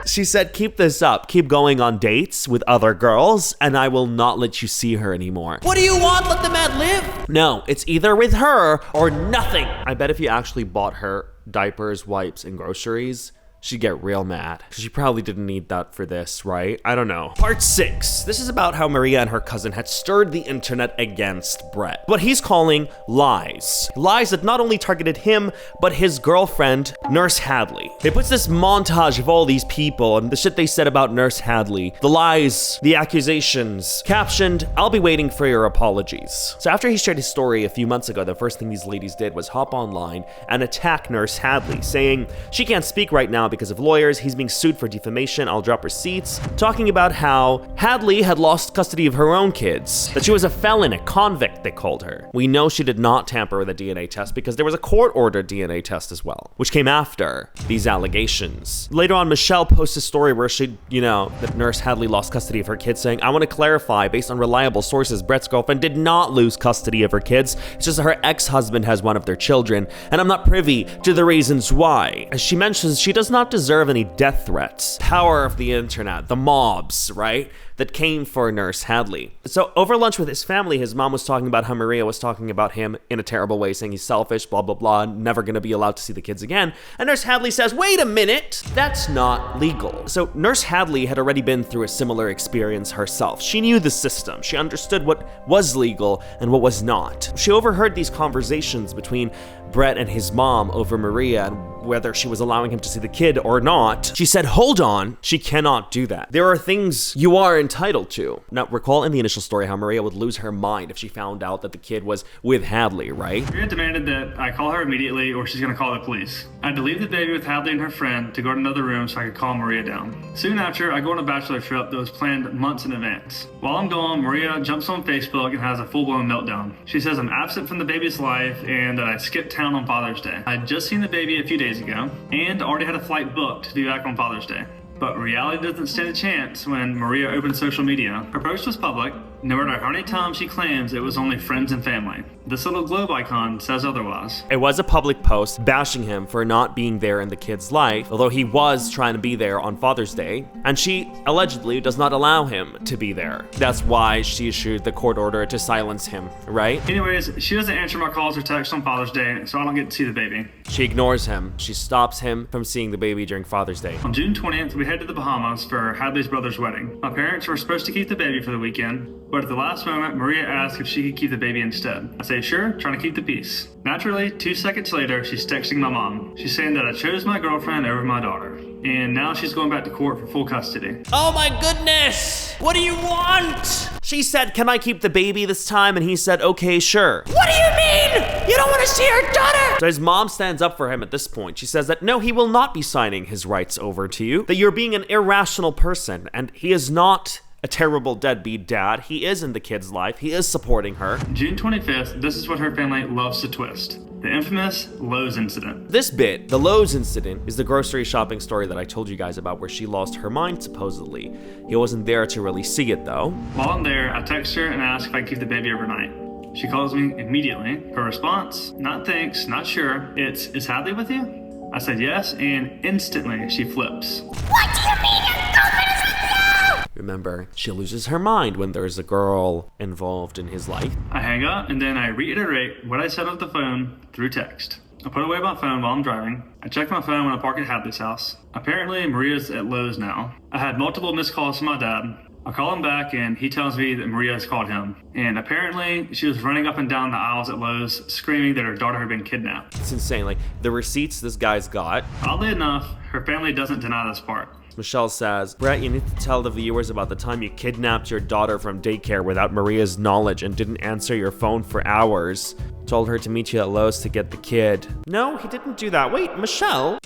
She said, keep this up, keep going on dates with other girls, and I will not let you see her anymore. What do you want? Let the man live? No, it's either with her or nothing. I bet if you actually bought her diapers, wipes, and groceries, she'd get real mad. She probably didn't need that for this, right? I don't know. Part 6. This is about how Maria and her cousin had stirred the internet against Brett. What he's calling lies. Lies that not only targeted him, but his girlfriend, Nurse Hadley. He puts this montage of all these people and the shit they said about Nurse Hadley. The lies, the accusations. Captioned, I'll be waiting for your apologies. So after he shared his story a few months ago, the first thing these ladies did was hop online and attack Nurse Hadley, saying she can't speak right now because of lawyers, he's being sued for defamation, I'll drop receipts, talking about how Hadley had lost custody of her own kids, that she was a felon, a convict, they called her. We know she did not tamper with a DNA test because there was a court-ordered DNA test as well, which came after these allegations. Later on, Michelle posts a story where she, that Nurse Hadley lost custody of her kids, saying, I want to clarify, based on reliable sources, Brett's girlfriend did not lose custody of her kids, it's just that her ex-husband has one of their children, and I'm not privy to the reasons why. As she mentions, she does not deserve any death threats. Power of the internet, the mobs, right? That came for Nurse Hadley. So over lunch with his family, his mom was talking about how Maria was talking about him in a terrible way, saying he's selfish, blah, blah, blah, never gonna be allowed to see the kids again. And Nurse Hadley says, wait a minute, that's not legal. So Nurse Hadley had already been through a similar experience herself. She knew the system. She understood what was legal and what was not. She overheard these conversations between Brett and his mom over Maria and whether she was allowing him to see the kid or not. She said, hold on, she cannot do that. There are things you aren't entitled to. Now, recall in the initial story how Maria would lose her mind if she found out that the kid was with Hadley, right? Maria demanded that I call her immediately or she's gonna call the police. I had to leave the baby with Hadley and her friend to go to another room so I could calm Maria down. Soon after, I go on a bachelor trip that was planned months in advance. While I'm gone, Maria jumps on Facebook and has a full-blown meltdown. She says I'm absent from the baby's life and that I skipped town on Father's Day. I had just seen the baby a few days ago and already had a flight booked to be back on Father's Day. But reality doesn't stand a chance when Maria opened social media. Her post was public, no matter how many times she claims it was only friends and family. This little globe icon says otherwise. It was a public post bashing him for not being there in the kid's life, although he was trying to be there on Father's Day, and she allegedly does not allow him to be there. That's why she issued the court order to silence him, right? Anyways, she doesn't answer my calls or texts on Father's Day, so I don't get to see the baby. She ignores him. She stops him from seeing the baby during Father's Day. On June 20th, we head to the Bahamas for Hadley's brother's wedding. My parents were supposed to keep the baby for the weekend, but at the last moment, Maria asked if she could keep the baby instead. I say, sure, trying to keep the peace. Naturally, 2 seconds later, she's texting my mom. She's saying that I chose my girlfriend over my daughter, and now she's going back to court for full custody. Oh my goodness! What do you want? She said, can I keep the baby this time? And he said, okay, sure. What do you mean? You don't want to see your daughter? So his mom stands up for him at this point. She says that no, he will not be signing his rights over to you, that you're being an irrational person, and he is not a terrible deadbeat dad. He is in the kid's life. He is supporting her. June 25th, this is what her family loves to twist. The infamous Lowe's incident. This bit, the Lowe's incident, is the grocery shopping story that I told you guys about where she lost her mind, supposedly. He wasn't there to really see it, though. While I'm there, I text her and ask if I can keep the baby overnight. She calls me immediately. Her response, not thanks, not sure. Is Hadley with you? I said yes, and instantly she flips. What do you mean your girlfriend is with you? Remember, she loses her mind when there's a girl involved in his life. I hang up and then I reiterate what I said on the phone through text. I put away my phone while I'm driving. I check my phone when I park at Hadley's house. Apparently, Maria's at Lowe's now. I had multiple missed calls from my dad. I call him back and he tells me that Maria has called him. And apparently, she was running up and down the aisles at Lowe's screaming that her daughter had been kidnapped. It's insane. Like, the receipts this guy's got. Oddly enough, her family doesn't deny this part. Michelle says, Brett, you need to tell the viewers about the time you kidnapped your daughter from daycare without Maria's knowledge and didn't answer your phone for hours. Told her to meet you at Lowe's to get the kid. No, he didn't do that. Wait, Michelle?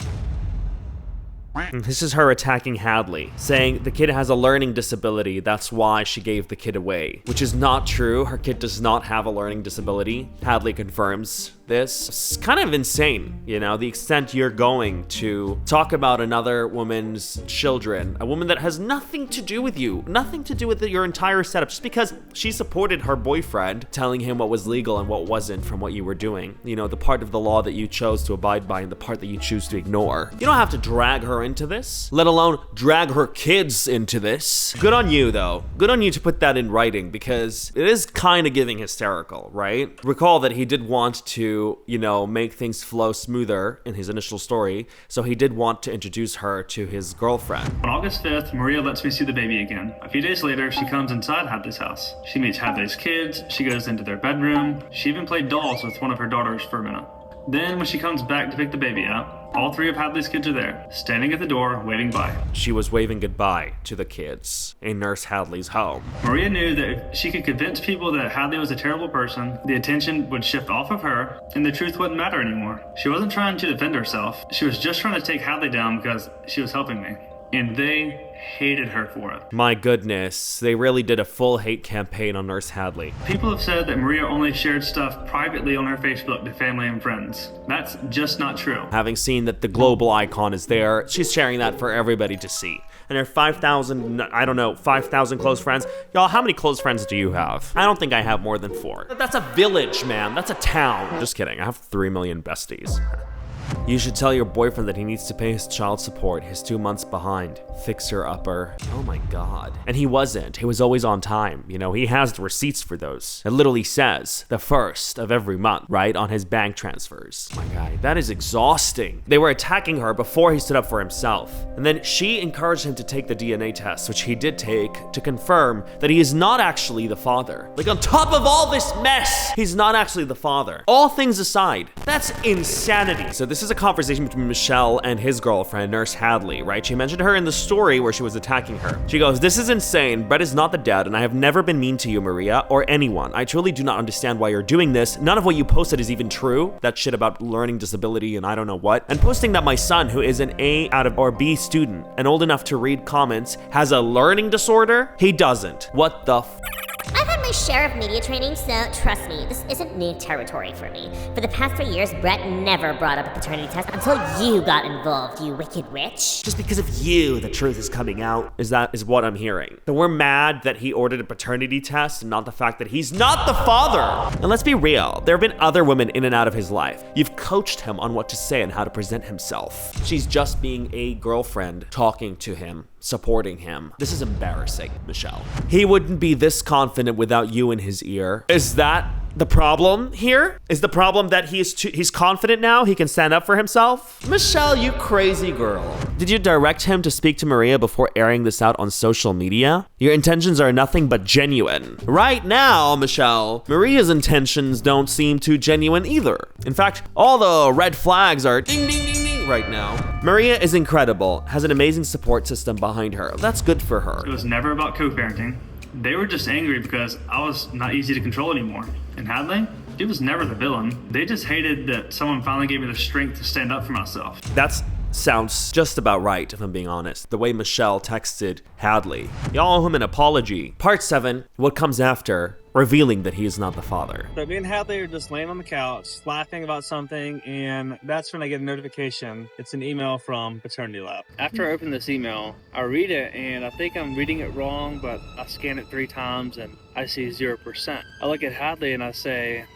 This is her attacking Hadley, saying the kid has a learning disability, that's why she gave the kid away. Which is not true, her kid does not have a learning disability. Hadley confirms this. It's kind of insane, you know, the extent you're going to talk about another woman's children, a woman that has nothing to do with you, nothing to do with your entire setup, just because she supported her boyfriend, telling him what was legal and what wasn't from what you were doing. You know, the part of the law that you chose to abide by and the part that you choose to ignore. You don't have to drag her into this, let alone drag her kids into this. Good on you, though. Good on you to put that in writing, because it is kind of giving hysterical, right? Recall that he did want to, you know, make things flow smoother in his initial story, so he did want to introduce her to his girlfriend. On August 5th, Maria lets me see the baby again. A few days later, she comes inside Hadley's house. She meets Hadley's kids, she goes into their bedroom, she even played dolls with one of her daughters for a minute. Then, when she comes back to pick the baby up, all three of Hadley's kids are there, standing at the door, waving bye. She was waving goodbye to the kids in Nurse Hadley's home. Maria knew that if she could convince people that Hadley was a terrible person, the attention would shift off of her, and the truth wouldn't matter anymore. She wasn't trying to defend herself. She was just trying to take Hadley down because she was helping me. And they hated her for it. My goodness, they really did a full hate campaign on Nurse Hadley. People have said that Maria only shared stuff privately on her Facebook to family and friends. That's just not true. Having seen that the global icon is there, she's sharing that for everybody to see. And her 5,000, I don't know, 5,000 close friends. Y'all, how many close friends do you have? I don't think I have more than 4. That's a village, man. That's a town. Just kidding, I have 3 million besties. You should tell your boyfriend that he needs to pay his child support. He's 2 months behind. Fixer-upper. Oh my god. And he wasn't. He was always on time. You know, he has the receipts for those. It literally says the 1st of every month, right, on his bank transfers. My guy, that is exhausting. They were attacking her before he stood up for himself. And then she encouraged him to take the DNA test, which he did take, to confirm that he is not actually the father. Like, on top of all this mess, he's not actually the father. All things aside, that's insanity. So this is a conversation between Michelle and his girlfriend, Nurse Hadley, right? She mentioned her in the story where she was attacking her. She goes, "This is insane. Brett is not the dad, and I have never been mean to you, Maria, or anyone. I truly do not understand why you're doing this. None of what you posted is even true. That shit about learning disability and I don't know what. And posting that my son, who is an A out of or B student and old enough to read comments, has a learning disorder? He doesn't. What the f? I've had my share of media training, so trust me, this isn't new territory for me. For the past 3 years, Brett never brought up a paternity test until you got involved, you wicked witch. Just because of you, the truth is coming out, is what I'm hearing. So we're mad that he ordered a paternity test and not the fact that he's not the father. And let's be real, there have been other women in and out of his life. You've coached him on what to say and how to present himself. She's just being a girlfriend, talking to him, supporting him. This is embarrassing, Michelle. He wouldn't be this confident without you in his ear. Is that the problem here? Is the problem that he's confident now? He can stand up for himself? Michelle, you crazy girl. Did you direct him to speak to Maria before airing this out on social media? Your intentions are nothing but genuine. Right now, Michelle, Maria's intentions don't seem too genuine either. In fact, all the red flags are ding, ding, ding, ding right now. Maria is incredible, has an amazing support system behind her. That's good for her. It was never about co-parenting. They were just angry because I was not easy to control anymore. And Hadley, he was never the villain. They just hated that someone finally gave me the strength to stand up for myself. That sounds just about right, if I'm being honest. The way Michelle texted Hadley. Y'all owe him an apology. Part 7, what comes after, revealing that he is not the father. So me and Hadley are just laying on the couch, laughing about something, and that's when I get a notification. It's an email from Paternity Lab. After I open this email, I read it, and I think I'm reading it wrong, but I scan it 3 times, and I see 0%. I look at Hadley, and I say,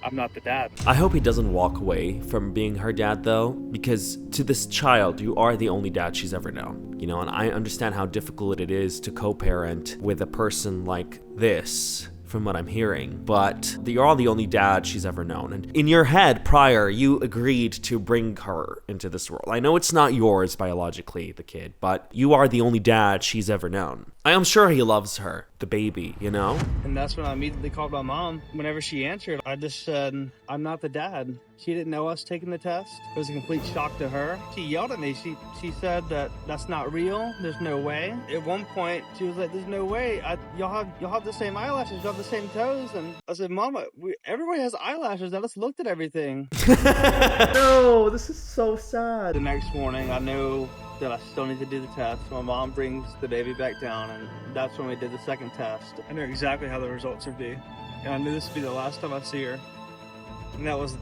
I'm not the dad. I hope he doesn't walk away from being her dad though, because to this child, you are the only dad she's ever known. You know, and I understand how difficult it is to co-parent with a person like this, from what I'm hearing, but you're the only dad she's ever known. And in your head prior, you agreed to bring her into this world. I know it's not yours biologically, the kid, but you are the only dad she's ever known. I am sure he loves her, the baby, you know? And that's when I immediately called my mom. Whenever she answered, I just said, I'm not the dad. She didn't know us taking the test. It was a complete shock to her. She yelled at me. She said that that's not real. There's no way. At one point, she was like, there's no way. Y'all have the same eyelashes. Y'all have the same toes. And I said, Mama, everybody has eyelashes. I just looked at everything. No, this is so sad. The next morning, I know that I still need to do the test. My mom brings the baby back down, and that's when we did the second test. I knew exactly how the results would be, and I knew this would be the last time I see her. And that was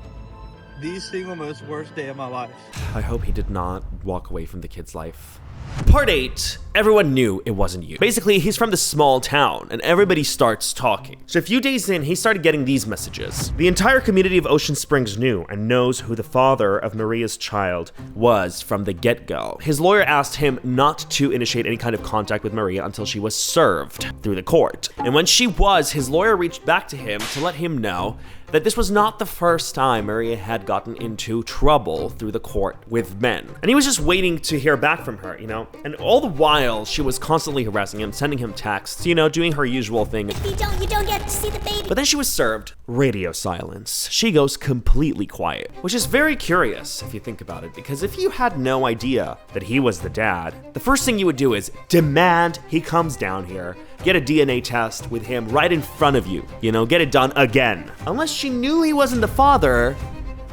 the single most worst day of my life. I hope he did not walk away from the kid's life. Part 8, everyone knew it wasn't you. Basically, he's from this small town, and everybody starts talking. So a few days in, he started getting these messages. The entire community of Ocean Springs knew and knows who the father of Maria's child was from the get-go. His lawyer asked him not to initiate any kind of contact with Maria until she was served through the court. And when she was, his lawyer reached back to him to let him know that this was not the first time Maria had gotten into trouble through the court with men. And he was just waiting to hear back from her, you know? And all the while, she was constantly harassing him, sending him texts, you know, doing her usual thing. You don't get to see the baby. But then she was served radio silence. She goes completely quiet, which is very curious if you think about it, because if you had no idea that he was the dad, the first thing you would do is demand he comes down here, get a DNA test with him right in front of you, you know, get it done again. Unless she knew he wasn't the father,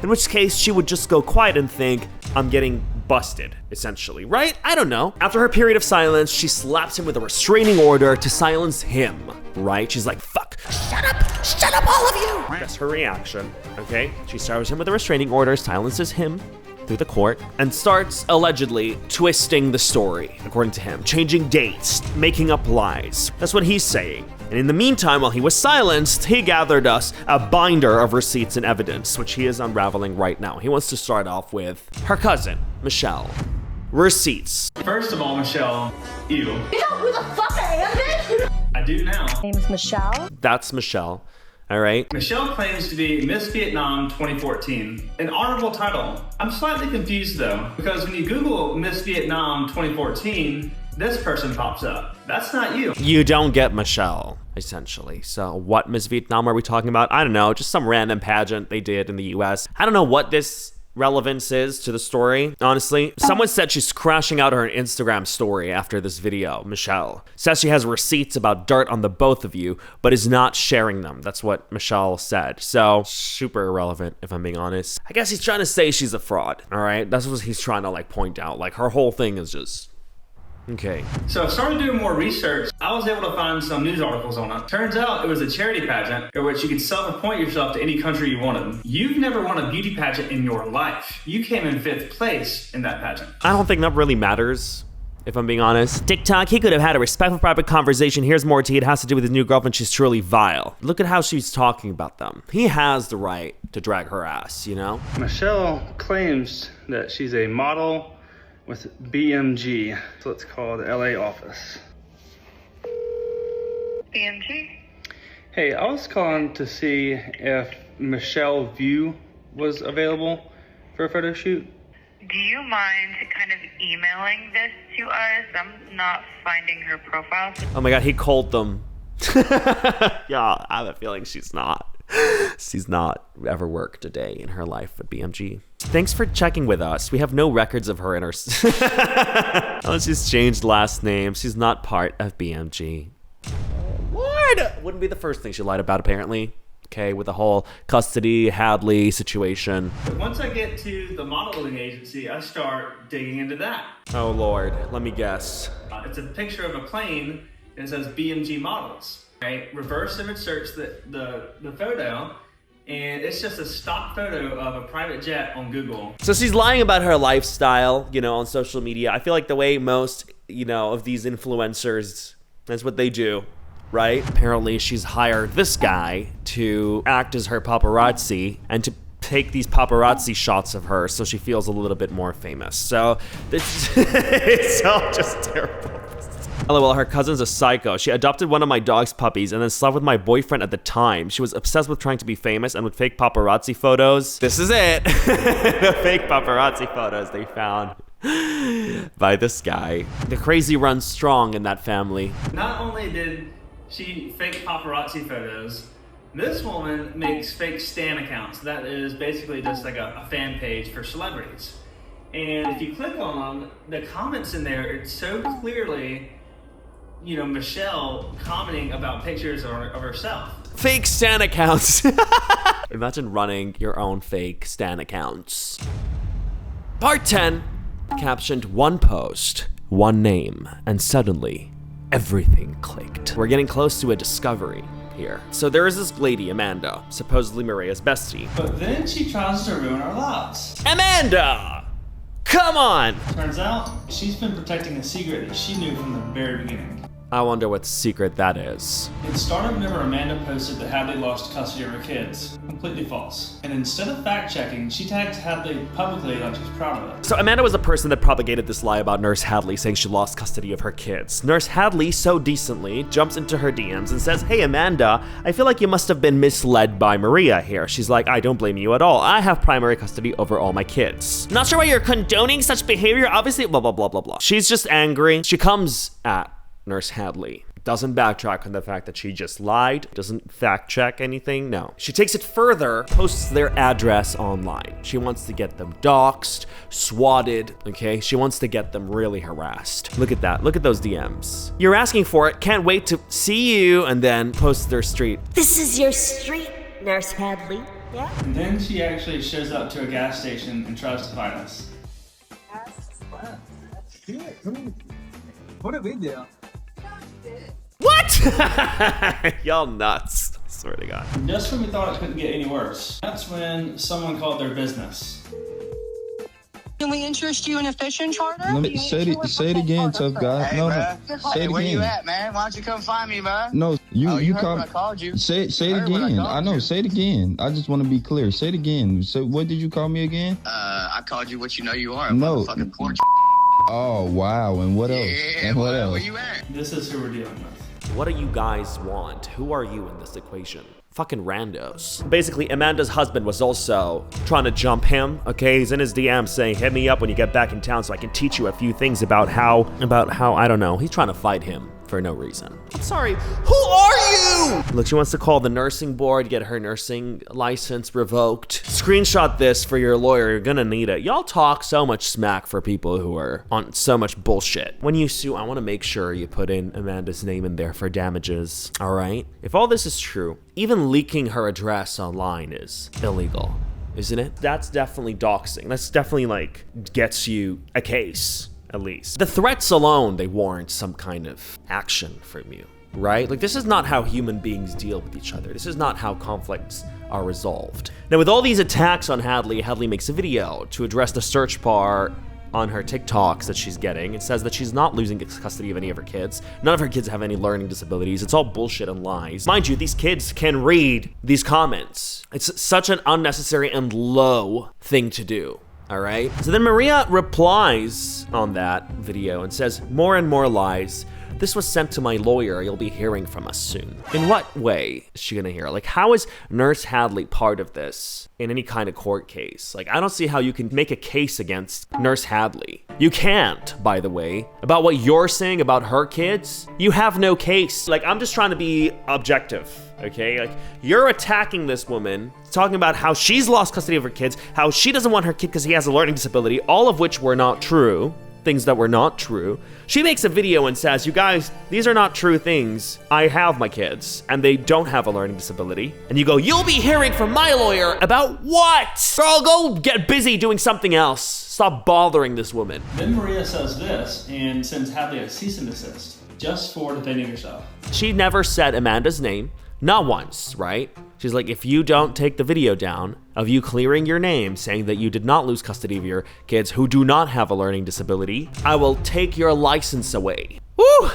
in which case she would just go quiet and think, I'm getting busted, essentially, right? I don't know. After her period of silence, she slaps him with a restraining order to silence him, right? She's like, fuck, shut up, all of you. That's her reaction, okay? She serves him with a restraining order, silences him through the court, and starts allegedly twisting the story, according to him, changing dates, making up lies. That's what he's saying. And in the meantime, while he was silenced, he gathered us a binder of receipts and evidence, which he is unraveling right now. He wants to start off with her cousin, Michelle. Receipts. First of all, Michelle, you. You know who the fuck I am, bitch? I do now. My name is Michelle. That's Michelle. All right. Michelle claims to be Miss Vietnam 2014, an honorable title. I'm slightly confused though, because when you Google Miss Vietnam 2014, this person pops up. That's not you. You don't get Michelle, essentially. So what Miss Vietnam are we talking about? I don't know, just some random pageant they did in the US. I don't know what this relevance is to the story, honestly. Someone said she's crashing out her Instagram story after this video, Michelle. Says she has receipts about dirt on the both of you, but is not sharing them. That's what Michelle said. So, super irrelevant, if I'm being honest. I guess he's trying to say she's a fraud, all right? That's what he's trying to, like, point out. Like, her whole thing is just... Okay. So I started doing more research. I was able to find some news articles on it. Turns out it was a charity pageant in which you could self-appoint yourself to any country you wanted. You've never won a beauty pageant in your life. You came in 5th place in that pageant. I don't think that really matters, if I'm being honest. TikTok, he could have had a respectful private conversation. Here's more tea. It has to do with his new girlfriend. She's truly vile. Look at how she's talking about them. He has the right to drag her ass, you know? Michelle claims that she's a model with BMG. So it's called the LA office. BMG? Hey, I was calling to see if Michelle View was available for a photo shoot. Do you mind kind of emailing this to us? I'm not finding her profile. Oh my god, he called them. Yeah, I have a feeling she's not ever worked a day in her life at BMG. Thanks for checking with us. We have no records of her in our... Unless she's changed last name. She's not part of BMG. Lord! Wouldn't be the first thing she lied about, apparently. Okay, with the whole custody, Hadley situation. Once I get to the modeling agency, I start digging into that. Oh Lord, let me guess. It's a picture of a plane and it says BMG models. Right? Reverse image search the photo, and it's just a stock photo of a private jet on Google. So she's lying about her lifestyle, you know, on social media. I feel like the way most, you know, of these influencers, that's what they do, right? Apparently she's hired this guy to act as her paparazzi and to take these paparazzi shots of her so she feels a little bit more famous. So it's all just terrible. LOL, her cousin's a psycho. She adopted one of my dog's puppies and then slept with my boyfriend at the time. She was obsessed with trying to be famous and with fake paparazzi photos. This is it. The fake paparazzi photos they found by this guy. The crazy runs strong in that family. Not only did she fake paparazzi photos, this woman makes fake Stan accounts. That is basically just like a fan page for celebrities. And if you click on them, the comments in there, it's so clearly, you know, Michelle commenting about pictures of herself. Fake Stan accounts. Imagine running your own fake Stan accounts. Part 10, captioned one post, one name, and suddenly everything clicked. We're getting close to a discovery here. So there is this lady, Amanda, supposedly Maria's bestie. But then she tries to ruin our lives. Amanda! Come on! Turns out, she's been protecting a secret that she knew from the very beginning. I wonder what secret that is. It started whenever Amanda posted that Hadley lost custody of her kids. Completely false. And instead of fact-checking, she tagged Hadley publicly like she's proud of it. So Amanda was the person that propagated this lie about Nurse Hadley saying she lost custody of her kids. Nurse Hadley so decently jumps into her DMs and says, "Hey Amanda, I feel like you must have been misled by Maria here." She's like, "I don't blame you at all. I have primary custody over all my kids. Not sure why you're condoning such behavior, obviously, blah, blah, blah, blah, blah." She's just angry. She comes at Nurse Hadley. Doesn't backtrack on the fact that she just lied, doesn't fact check anything, no. She takes it further, posts their address online. She wants to get them doxxed, swatted, okay? She wants to get them really harassed. Look at that, look at those DMs. "You're asking for it, can't wait to see you," and then posts their street. This is your street, Nurse Hadley. Yeah? And then she actually shows up to a gas station and tries to fight us. What a video. What? Y'all nuts. I swear to God. Just when we thought it couldn't get any worse, that's when someone called their business. Can we interest you in a fishing charter? Let me say it again, tough guy. Hey, no, hey, where you at, man? Why don't you come find me, man? No, you heard called. when I called you. Say it again. I know. Say it again. I just want to be clear. Say it again. So what did you call me again? I called you what you know you are. A No. motherfucking porch. Oh wow. And what else? Yeah, And what where else? you at? This is who we're dealing with. What do you guys want? Who are you in this equation? Fucking randos. Basically, Amanda's husband was also trying to jump him, okay? He's in his DM saying, "Hit me up when you get back in town so I can teach you a few things about how, I don't know." He's trying to fight him for no reason. I'm sorry, who are you? Look, she wants to call the nursing board, get her nursing license revoked. Screenshot this for your lawyer, you're gonna need it. Y'all talk so much smack for people who are on so much bullshit. When you sue, I wanna make sure you put in Amanda's name in there for damages, all right? If all this is true, even leaking her address online is illegal, isn't it? That's definitely doxing. That's definitely like gets you a case. At least. The threats alone, they warrant some kind of action from you, right? Like, this is not how human beings deal with each other. This is not how conflicts are resolved. Now, with all these attacks on Hadley, Hadley makes a video to address the search bar on her TikToks that she's getting. It says that she's not losing custody of any of her kids. None of her kids have any learning disabilities. It's all bullshit and lies. Mind you, these kids can read these comments. It's such an unnecessary and low thing to do. All right. So then Maria replies on that video and says, more and more lies. This was sent to my lawyer. You'll be hearing from us soon. In what way is she gonna hear? Like, how is Nurse Hadley part of this in any kind of court case? Like, I don't see how you can make a case against Nurse Hadley. You can't, by the way. About what you're saying about her kids, you have no case. Like, I'm just trying to be objective. Okay, like, you're attacking this woman, talking about how she's lost custody of her kids, how she doesn't want her kid because he has a learning disability, all of which were not true, things that were not true. She makes a video and says, you guys, these are not true things. I have my kids, and they don't have a learning disability. And you go, you'll be hearing from my lawyer about what? Girl, go get busy doing something else. Stop bothering this woman. Then Maria says this and sends Hadley a cease and desist, just for defending herself. She never said Amanda's name. Not once, right? She's like, if you don't take the video down of you clearing your name, saying that you did not lose custody of your kids who do not have a learning disability, I will take your license away. Woo!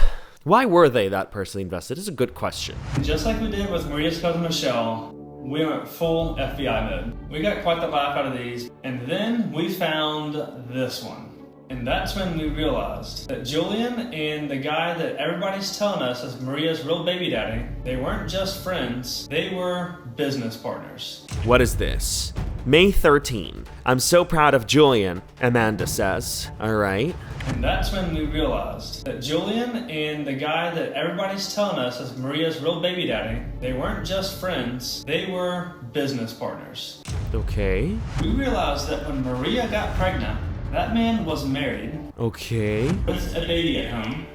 Why were they that personally invested? It's a good question. Just like we did with Maria's cousin Michelle, we went full FBI mode. We got quite the laugh out of these, and then we found this one. And that's when we realized that Julian and the guy that everybody's telling us is Maria's real baby daddy, they weren't just friends, they were business partners. What is this? May 13. I'm so proud of Julian, Amanda says. All right. And that's when we realized that Julian and the guy that everybody's telling us is Maria's real baby daddy, they weren't just friends, they were business partners. Okay. We realized that when Maria got pregnant, that man was married. Okay. With a baby at home.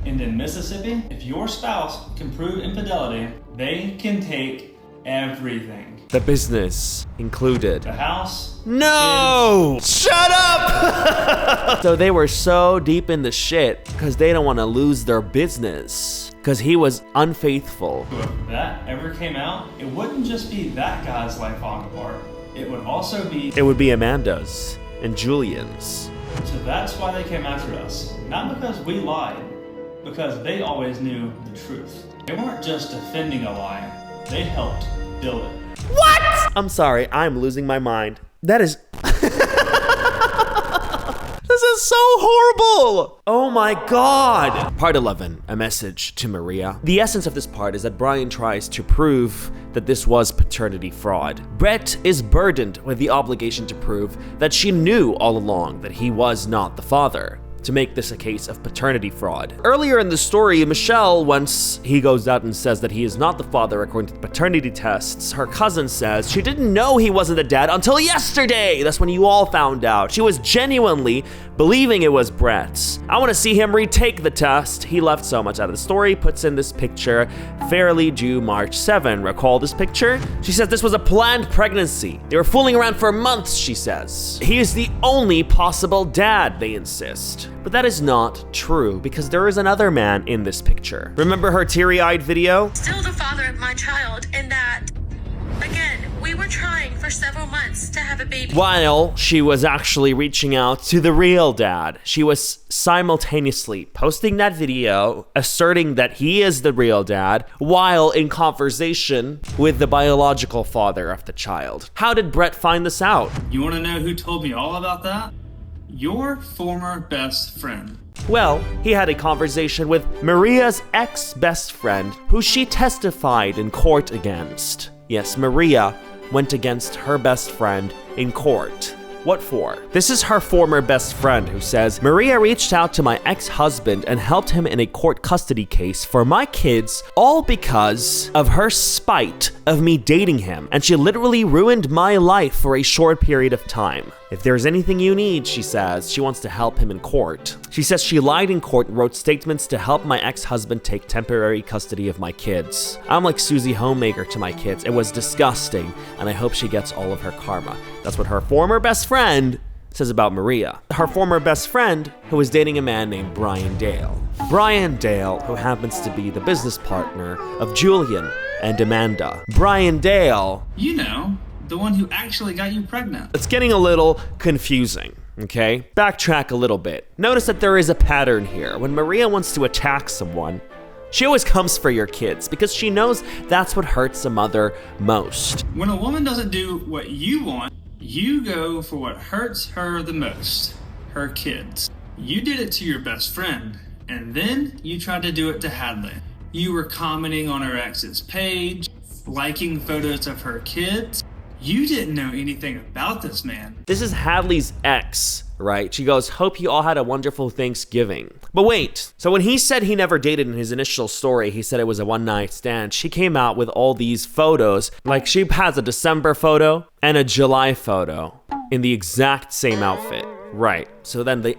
And in Mississippi, if your spouse can prove infidelity, they can take everything. The business included. The house. No! Shut up! So they were so deep in the shit because they don't want to lose their business. Because he was unfaithful. If that ever came out, it wouldn't just be that guy's life falling apart. It would also be... It would be Amanda's and Julian's. So that's why they came after us. Not because we lied, because they always knew the truth. They weren't just defending a lie, they helped build it. What? I'm sorry, I'm losing my mind. That is... This is so horrible! Oh my god! Part 11, a message to Maria. The essence of this part is that Brian tries to prove that this was paternity fraud. Brett is burdened with the obligation to prove that she knew all along that he was not the father, to make this a case of paternity fraud. Earlier in the story, Michelle, once he goes out and says that he is not the father according to the paternity tests, her cousin says she didn't know he wasn't the dad until yesterday. That's when you all found out. She was genuinely believing it was Brett's. I want to see him retake the test. He left so much out of the story, puts in this picture, fairly due March 7. Recall this picture? She says this was a planned pregnancy. They were fooling around for months, she says. He is the only possible dad, they insist. But that is not true, because there is another man in this picture. Remember her teary-eyed video? Still the father of my child, in that, again, we were trying for several months to have a baby. While she was actually reaching out to the real dad, she was simultaneously posting that video, asserting that he is the real dad, while in conversation with the biological father of the child. How did Brett find this out? You want to know who told me all about that? Your former best friend. Well, he had a conversation with Maria's ex-best friend, who she testified in court against. Yes, Maria went against her best friend in court. What for? This is her former best friend who says, Maria reached out to my ex-husband and helped him in a court custody case for my kids, all because of her spite of me dating him. And she literally ruined my life for a short period of time. If there's anything you need, she says, she wants to help him in court. She says she lied in court and wrote statements to help my ex-husband take temporary custody of my kids. I'm like Susie Homemaker to my kids. It was disgusting, and I hope she gets all of her karma. That's what her former best friend says about Maria. Her former best friend, who was dating a man named Brian Dale. Brian Dale, who happens to be the business partner of Julian and Amanda. Brian Dale, you know, the one who actually got you pregnant. It's getting a little confusing, okay? Backtrack a little bit. Notice that there is a pattern here. When Maria wants to attack someone, she always comes for your kids because she knows that's what hurts a mother most. When a woman doesn't do what you want, you go for what hurts her the most, her kids. You did it to your best friend, and then you tried to do it to Hadley. You were commenting on her ex's page, liking photos of her kids. You didn't know anything about this man. This is Hadley's ex, right? She goes, hope you all had a wonderful Thanksgiving. But wait, so when he said he never dated in his initial story, he said it was a one-night stand, she came out with all these photos. Like, she has a December photo and a July photo in the exact same outfit. Right, so then the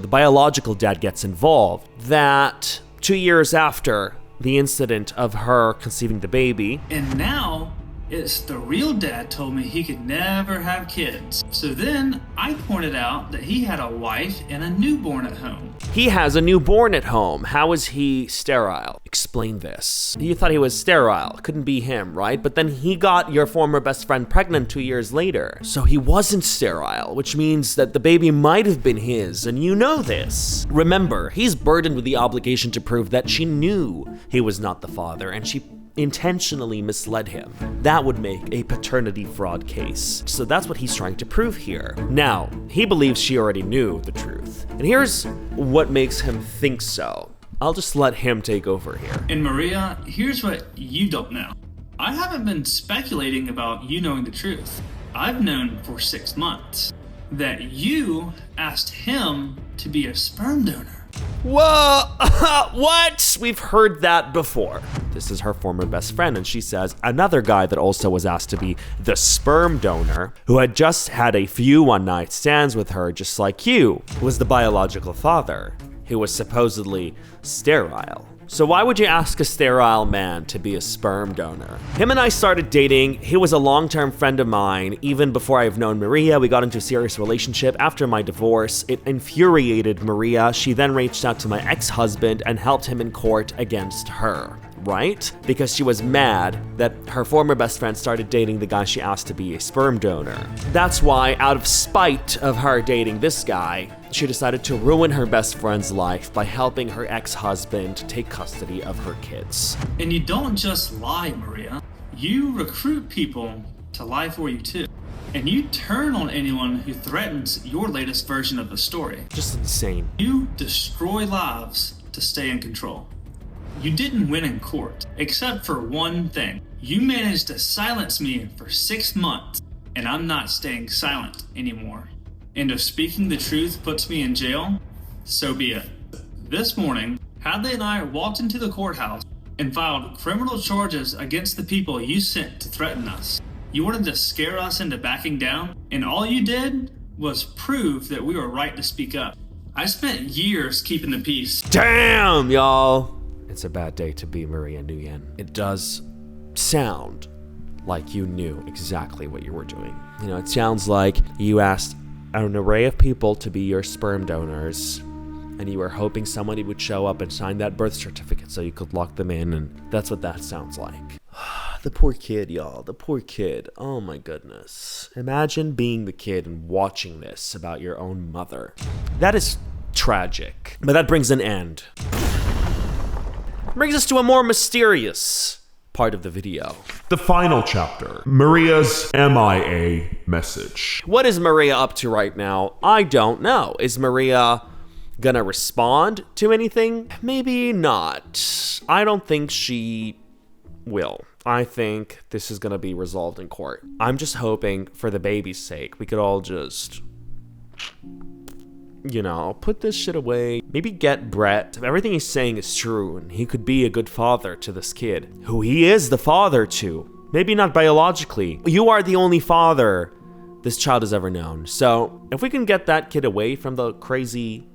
biological dad gets involved. That 2 years after the incident of her conceiving the baby. And now, it's the real dad told me he could never have kids. So then I pointed out that he had a wife and a newborn at home. He has a newborn at home. How is he sterile? Explain this. You thought he was sterile. Couldn't be him, right? But then he got your former best friend pregnant 2 years later. So he wasn't sterile, which means that the baby might have been his, and you know this. Remember, he's burdened with the obligation to prove that she knew he was not the father, and she intentionally misled him. That would make a paternity fraud case. So that's what he's trying to prove here. Now, he believes she already knew the truth. And here's what makes him think so. I'll just let him take over here. And Maria, here's what you don't know. I haven't been speculating about you knowing the truth. I've known for 6 months that you asked him to be a sperm donor. Whoa, what? We've heard that before. This is her former best friend, and she says another guy that also was asked to be the sperm donor, who had just had a few one-night stands with her just like you, was the biological father, who was supposedly sterile. So why would you ask a sterile man to be a sperm donor? Him and I started dating. He was a long-term friend of mine. Even before I've known Maria, we got into a serious relationship. After my divorce, it infuriated Maria. She then reached out to my ex-husband and helped him in court against her, right? Because she was mad that her former best friend started dating the guy she asked to be a sperm donor. That's why, out of spite of her dating this guy, she decided to ruin her best friend's life by helping her ex-husband take custody of her kids. And you don't just lie, Maria. You recruit people to lie for you too. And you turn on anyone who threatens your latest version of the story. Just insane. You destroy lives to stay in control. You didn't win in court, except for one thing. You managed to silence me for 6 months, and I'm not staying silent anymore. And if speaking the truth puts me in jail, so be it. This morning, Hadley and I walked into the courthouse and filed criminal charges against the people you sent to threaten us. You wanted to scare us into backing down, and all you did was prove that we were right to speak up. I spent years keeping the peace. Damn, y'all. It's a bad day to be Maria Nguyen. It does sound like you knew exactly what you were doing. You know, it sounds like you asked an array of people to be your sperm donors, and you were hoping somebody would show up and sign that birth certificate so you could lock them in, and that's what that sounds like. The poor kid, y'all. The poor kid. Oh my goodness. Imagine being the kid and watching this about your own mother. That is tragic. But that brings an end. Brings us to a more mysterious part of the video. The final chapter, Maria's MIA message. What is Maria up to right now? I don't know. Is Maria gonna respond to anything? Maybe not. I don't think she will. I think this is gonna be resolved in court. I'm just hoping, for the baby's sake, we could all just you know, put this shit away. Maybe get Brett. If everything he's saying is true and he could be a good father to this kid, who he is the father to. Maybe not biologically. You are the only father this child has ever known. So if we can get that kid away from the crazy,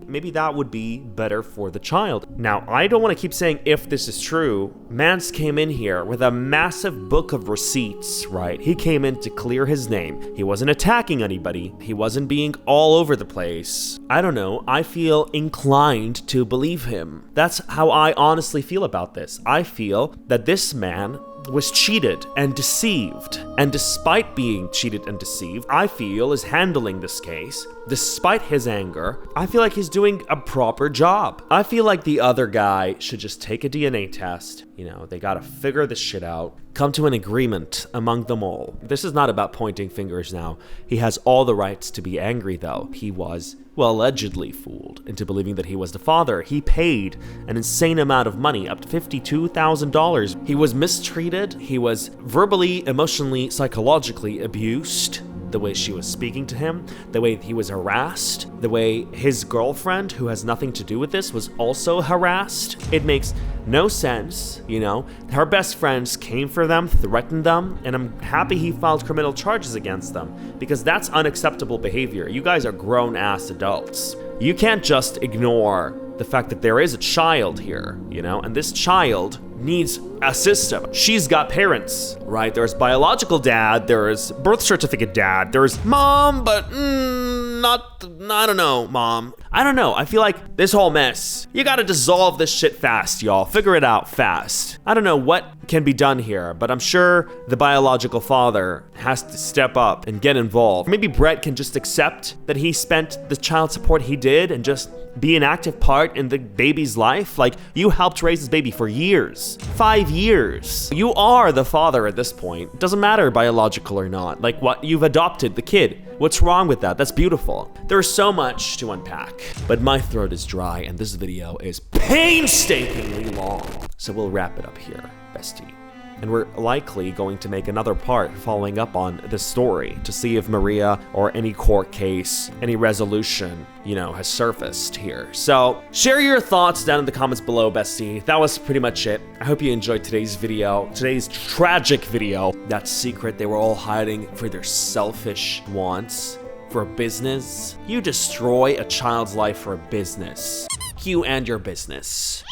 maybe that would be better for the child. Now, I don't want to keep saying if this is true. Mance came in here with a massive book of receipts, right? He came in to clear his name. He wasn't attacking anybody. He wasn't being all over the place. I don't know. I feel inclined to believe him. That's how I honestly feel about this. I feel that this man was cheated and deceived. And despite being cheated and deceived, I feel is handling this case, despite his anger, I feel like he's doing a proper job. I feel like the other guy should just take a DNA test. You know, they gotta figure this shit out, come to an agreement among them all. This is not about pointing fingers now. He has all the rights to be angry though. He was, well, allegedly fooled into believing that he was the father. He paid an insane amount of money, up to $52,000. He was mistreated. He was verbally, emotionally, psychologically abused. The way she was speaking to him, the way he was harassed, the way his girlfriend, who has nothing to do with this, was also harassed. It makes no sense, you know. Her best friends came for them, threatened them, and I'm happy he filed criminal charges against them, because that's unacceptable behavior. You guys are grown-ass adults. You can't just ignore the fact that there is a child here, you know, and this child needs a system. She's got parents, right? There's biological dad, there's birth certificate dad, there's mom, but I don't know, mom. I don't know. I feel like this whole mess, you gotta dissolve this shit fast, y'all. Figure it out fast. I don't know what can be done here, but I'm sure the biological father has to step up and get involved. Maybe Brett can just accept that he spent the child support he did and just be an active part in the baby's life. Like, you helped raise this baby for years. 5 years. You are the father at this point. It doesn't matter biological or not. Like, what, you've adopted the kid. What's wrong with that? That's beautiful. There's so much to unpack, but my throat is dry and this video is painstakingly long. So we'll wrap it up here, bestie. And we're likely going to make another part following up on this story to see if Maria or any court case, any resolution, you know, has surfaced here. So share your thoughts down in the comments below, bestie. That was pretty much it. I hope you enjoyed today's video, today's tragic video. That secret they were all hiding for their selfish wants, for a business. You destroy a child's life for a business. You and your business.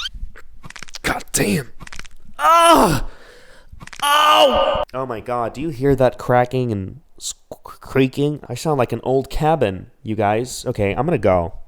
God damn. Ah! Oh! Oh my god, do you hear that cracking and creaking? I sound like an old cabin, you guys. Okay, I'm gonna go.